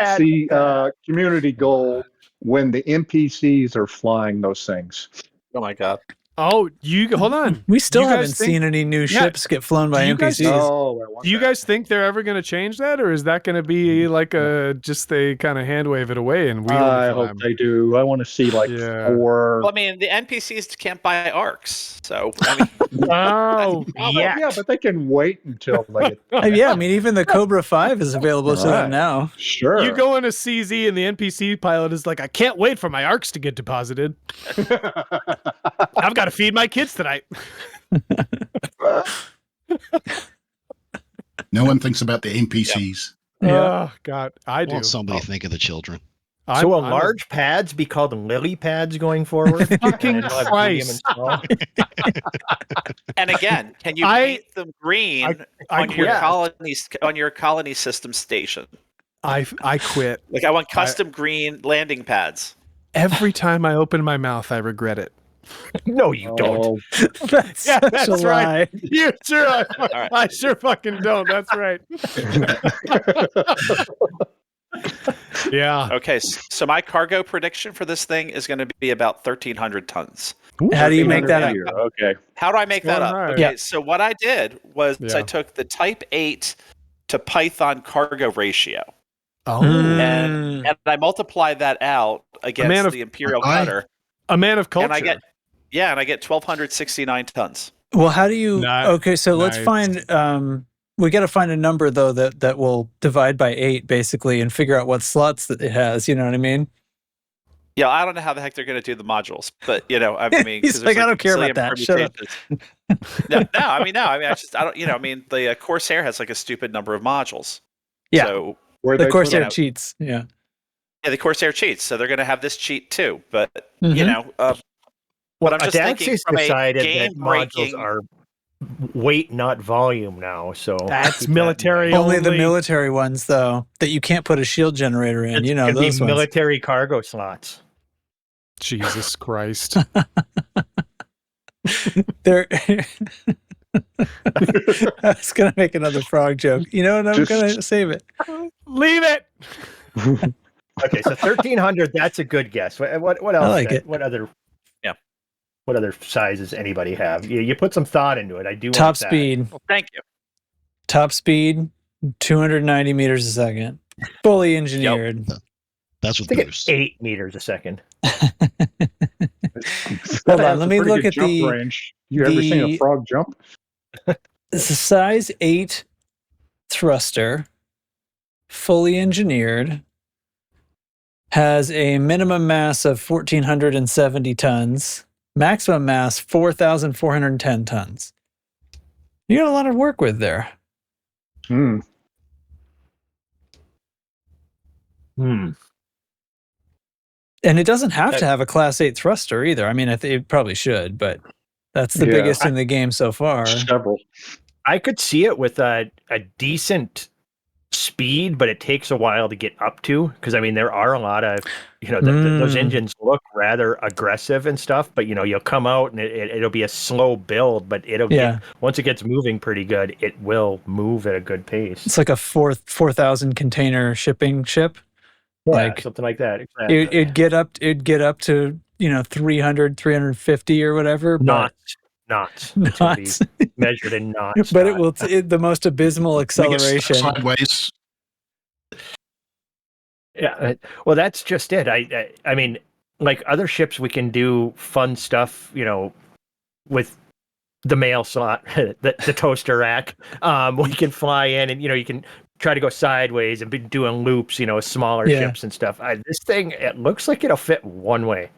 community goal when the NPCs are flying those things. Oh my god. Oh, hold on. We still You guys haven't think- seen any new ships get flown by Do you guys- NPCs. Oh, I want Do you that. guys think they're ever going to change that, or is that going to be like just they kind of hand wave it away and we? I hope they do. I want to see like Yeah. 4. Well, I mean, the NPCs can't buy arcs, so I mean, Oh, Yeah. But they can wait until they get. Yeah, I mean, even the Cobra 5 is available to them Right. now. Sure. you go into CZ and the NPC pilot is like, I can't wait for my arcs to get deposited. I've got to feed my kids tonight. No one thinks about the NPCs. Oh God, I do. Won't somebody think of the children? So will large pads be called lily pads going forward? Fucking And it'll have medium and Christ. small? and again, can you I- paint them green I on your quit. colony system station? I quit. Like I want custom green landing pads. Every time I open my mouth, I regret it. No, you don't. Oh, That's Yeah, such that's a right. lie. You sure? right. I sure fucking don't. That's right. Yeah. Okay, so my cargo prediction for this thing is going to be about 1,300 tons. How do you make that up? here. Okay. How do I make that Going up? high. Okay, Yeah. so what I did was Yeah. I took the Type 8 to Python cargo ratio, Oh, and I multiplied that out against of- the Imperial I- cutter, a man of culture. and I get 1,269 tons. Well, how do you? Nice. Okay, so let's Nice. find. We got to find a number though that will divide by 8 basically, and figure out what slots that it has. You know what I mean? Yeah, I don't know how the heck they're going to do the modules, but I mean, He's 'cause like, there's I don't care about a that. zillion Shut up. permutations. no. I mean, I don't. I mean, the Corsair has like a stupid number of modules. Yeah. So Where The they Corsair put it. cheats. Yeah. yeah, the Corsair cheats, so they're going to have this cheat too. But Mhm. what I'm just thinking Adaxi's from a decided that game-breaking. modules are weight, not volume now. So That's keep that in military mind. Only the military ones though that you can't put a shield generator in. It's You know gonna be those ones. military cargo slots. Jesus Christ. They're. I was gonna make another frog joke. You know, and I'm Just- gonna save it. Leave it. Okay, so 1,300. That's a good guess. What else? I like it. What other? What other sizes anybody have? You put some thought into it. I do. Top want that. speed. Well, thank you. Top speed, 290 meters a second. Fully engineered. That's I with think it's boost. 8 meters a second. Hold That on, has let a me pretty look good at jump the range. You ever seen the- a frog jump? It's a size 8 thruster, fully engineered, has a minimum mass of 1,470 tons, maximum mass 4,410 tons. You got a lot of work with there. Hmm. And it doesn't have to have a Class 8 thruster either. I mean, it probably should, but that's the Yeah. biggest in the game so far. Several. I could see it with a decent speed, but it takes a while to get up to, because I mean there are a lot of those engines look rather aggressive and stuff, but you'll come out and it'll be a slow build, but once it gets moving pretty good, it will move at a good pace. It's like a 4,000 container shipping ship. Like something like that. Exactly. It'd get up to 300, 350 or whatever. Knots. It's gonna be Knots. measured in knots. But it will the most abysmal acceleration. Sideways. Yeah. Well, that's just it. I mean, like other ships, we can do fun stuff, with the mail slot, the toaster rack. We can fly in and, you can try to go sideways and be doing loops, smaller ships and stuff. This thing, it looks like it'll fit one way.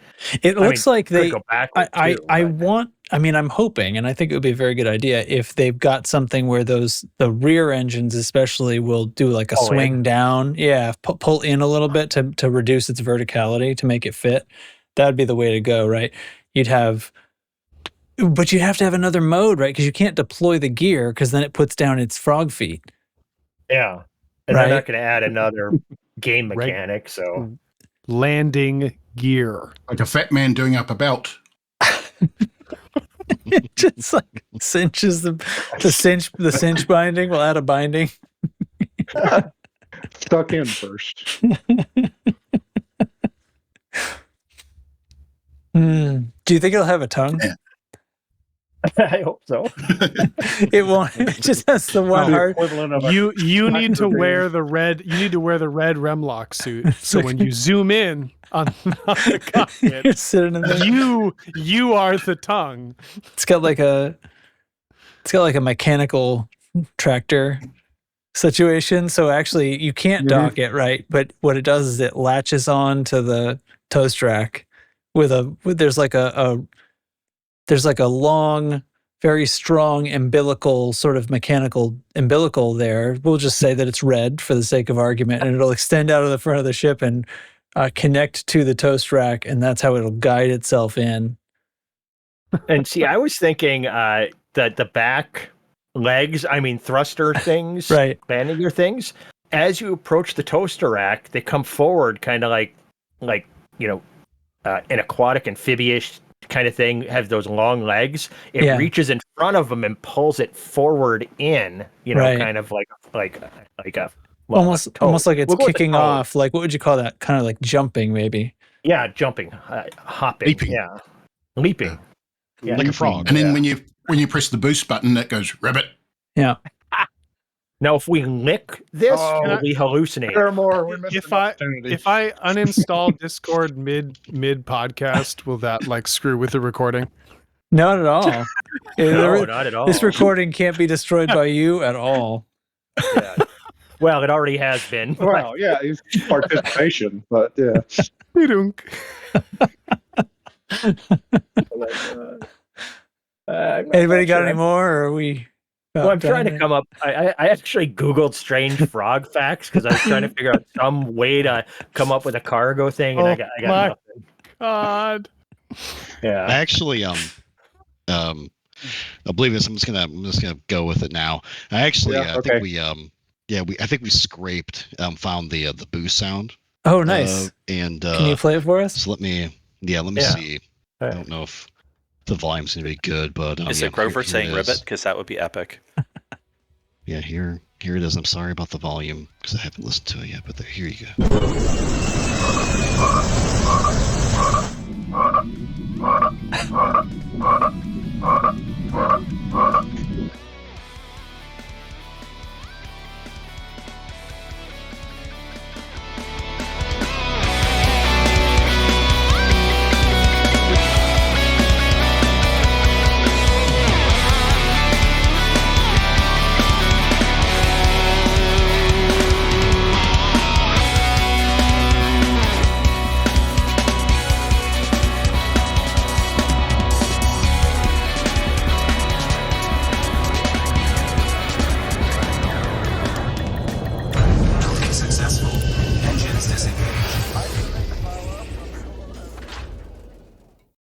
It looks like could they. go backwards I too, I but- want I mean, I'm hoping, and I think it would be a very good idea if they've got something where the rear engines especially will do like a swing down. Yeah, pull in a little bit to reduce its verticality to make it fit. That would be the way to go, right? But you have to have another mode, right? Because you can't deploy the gear because then it puts down its frog feet. Yeah. And they're not going to add another game mechanic, so. Landing gear. Like a fat man doing up a belt. It just like cinches the cinch binding. We'll add a binding. Stuck in first. Do you think it'll have a tongue? Yeah. I hope so. It won't. It just has the one heart. You need to wear the red. You need to wear the red Remlock suit. So when you zoom in on the cockpit, you're sitting in there. You are the tongue. It's got like a mechanical tractor situation. So actually, you can't dock it, right? But what it does is it latches on to the toast rack there's like a long, very strong umbilical, sort of mechanical umbilical there. We'll just say that it's red for the sake of argument, and it'll extend out of the front of the ship and connect to the toast rack, and that's how it'll guide itself in. And see, I was thinking that the back legs, thruster things, right, landing gear things, as you approach the toaster rack, they come forward kind of like an aquatic amphibious kind of thing, has those long legs. It reaches in front of them and pulls it forward in, kind of like a almost like it's kicking off. Like, what would you call that? Kind of like jumping, maybe. Yeah, jumping, hopping, leaping, like a frog. And then when you press the boost button, that goes ribbit. Yeah. Now, if we lick this, we'll be hallucinating. If I uninstall Discord mid podcast, will that like screw with the recording? Not at all. No, not at all. This recording can't be destroyed by you at all. Yeah. Well, it already has been. Well, yeah, it's participation, but yeah. Anybody got any more, or are we? Well, I'm trying to come up. I actually Googled strange frog facts because I was trying to figure out some way to come up with a cargo thing, and I got nothing. God. Yeah. I actually I believe this. I'm just gonna go with it now. I actually I think we scraped found the boost sound. Oh, nice. And can you play it for us? So let me see. I don't know if the volume's gonna be good, but is it Grover saying ribbit? Because that would be epic. Yeah, here it is. I'm sorry about the volume because I haven't listened to it yet, but here you go.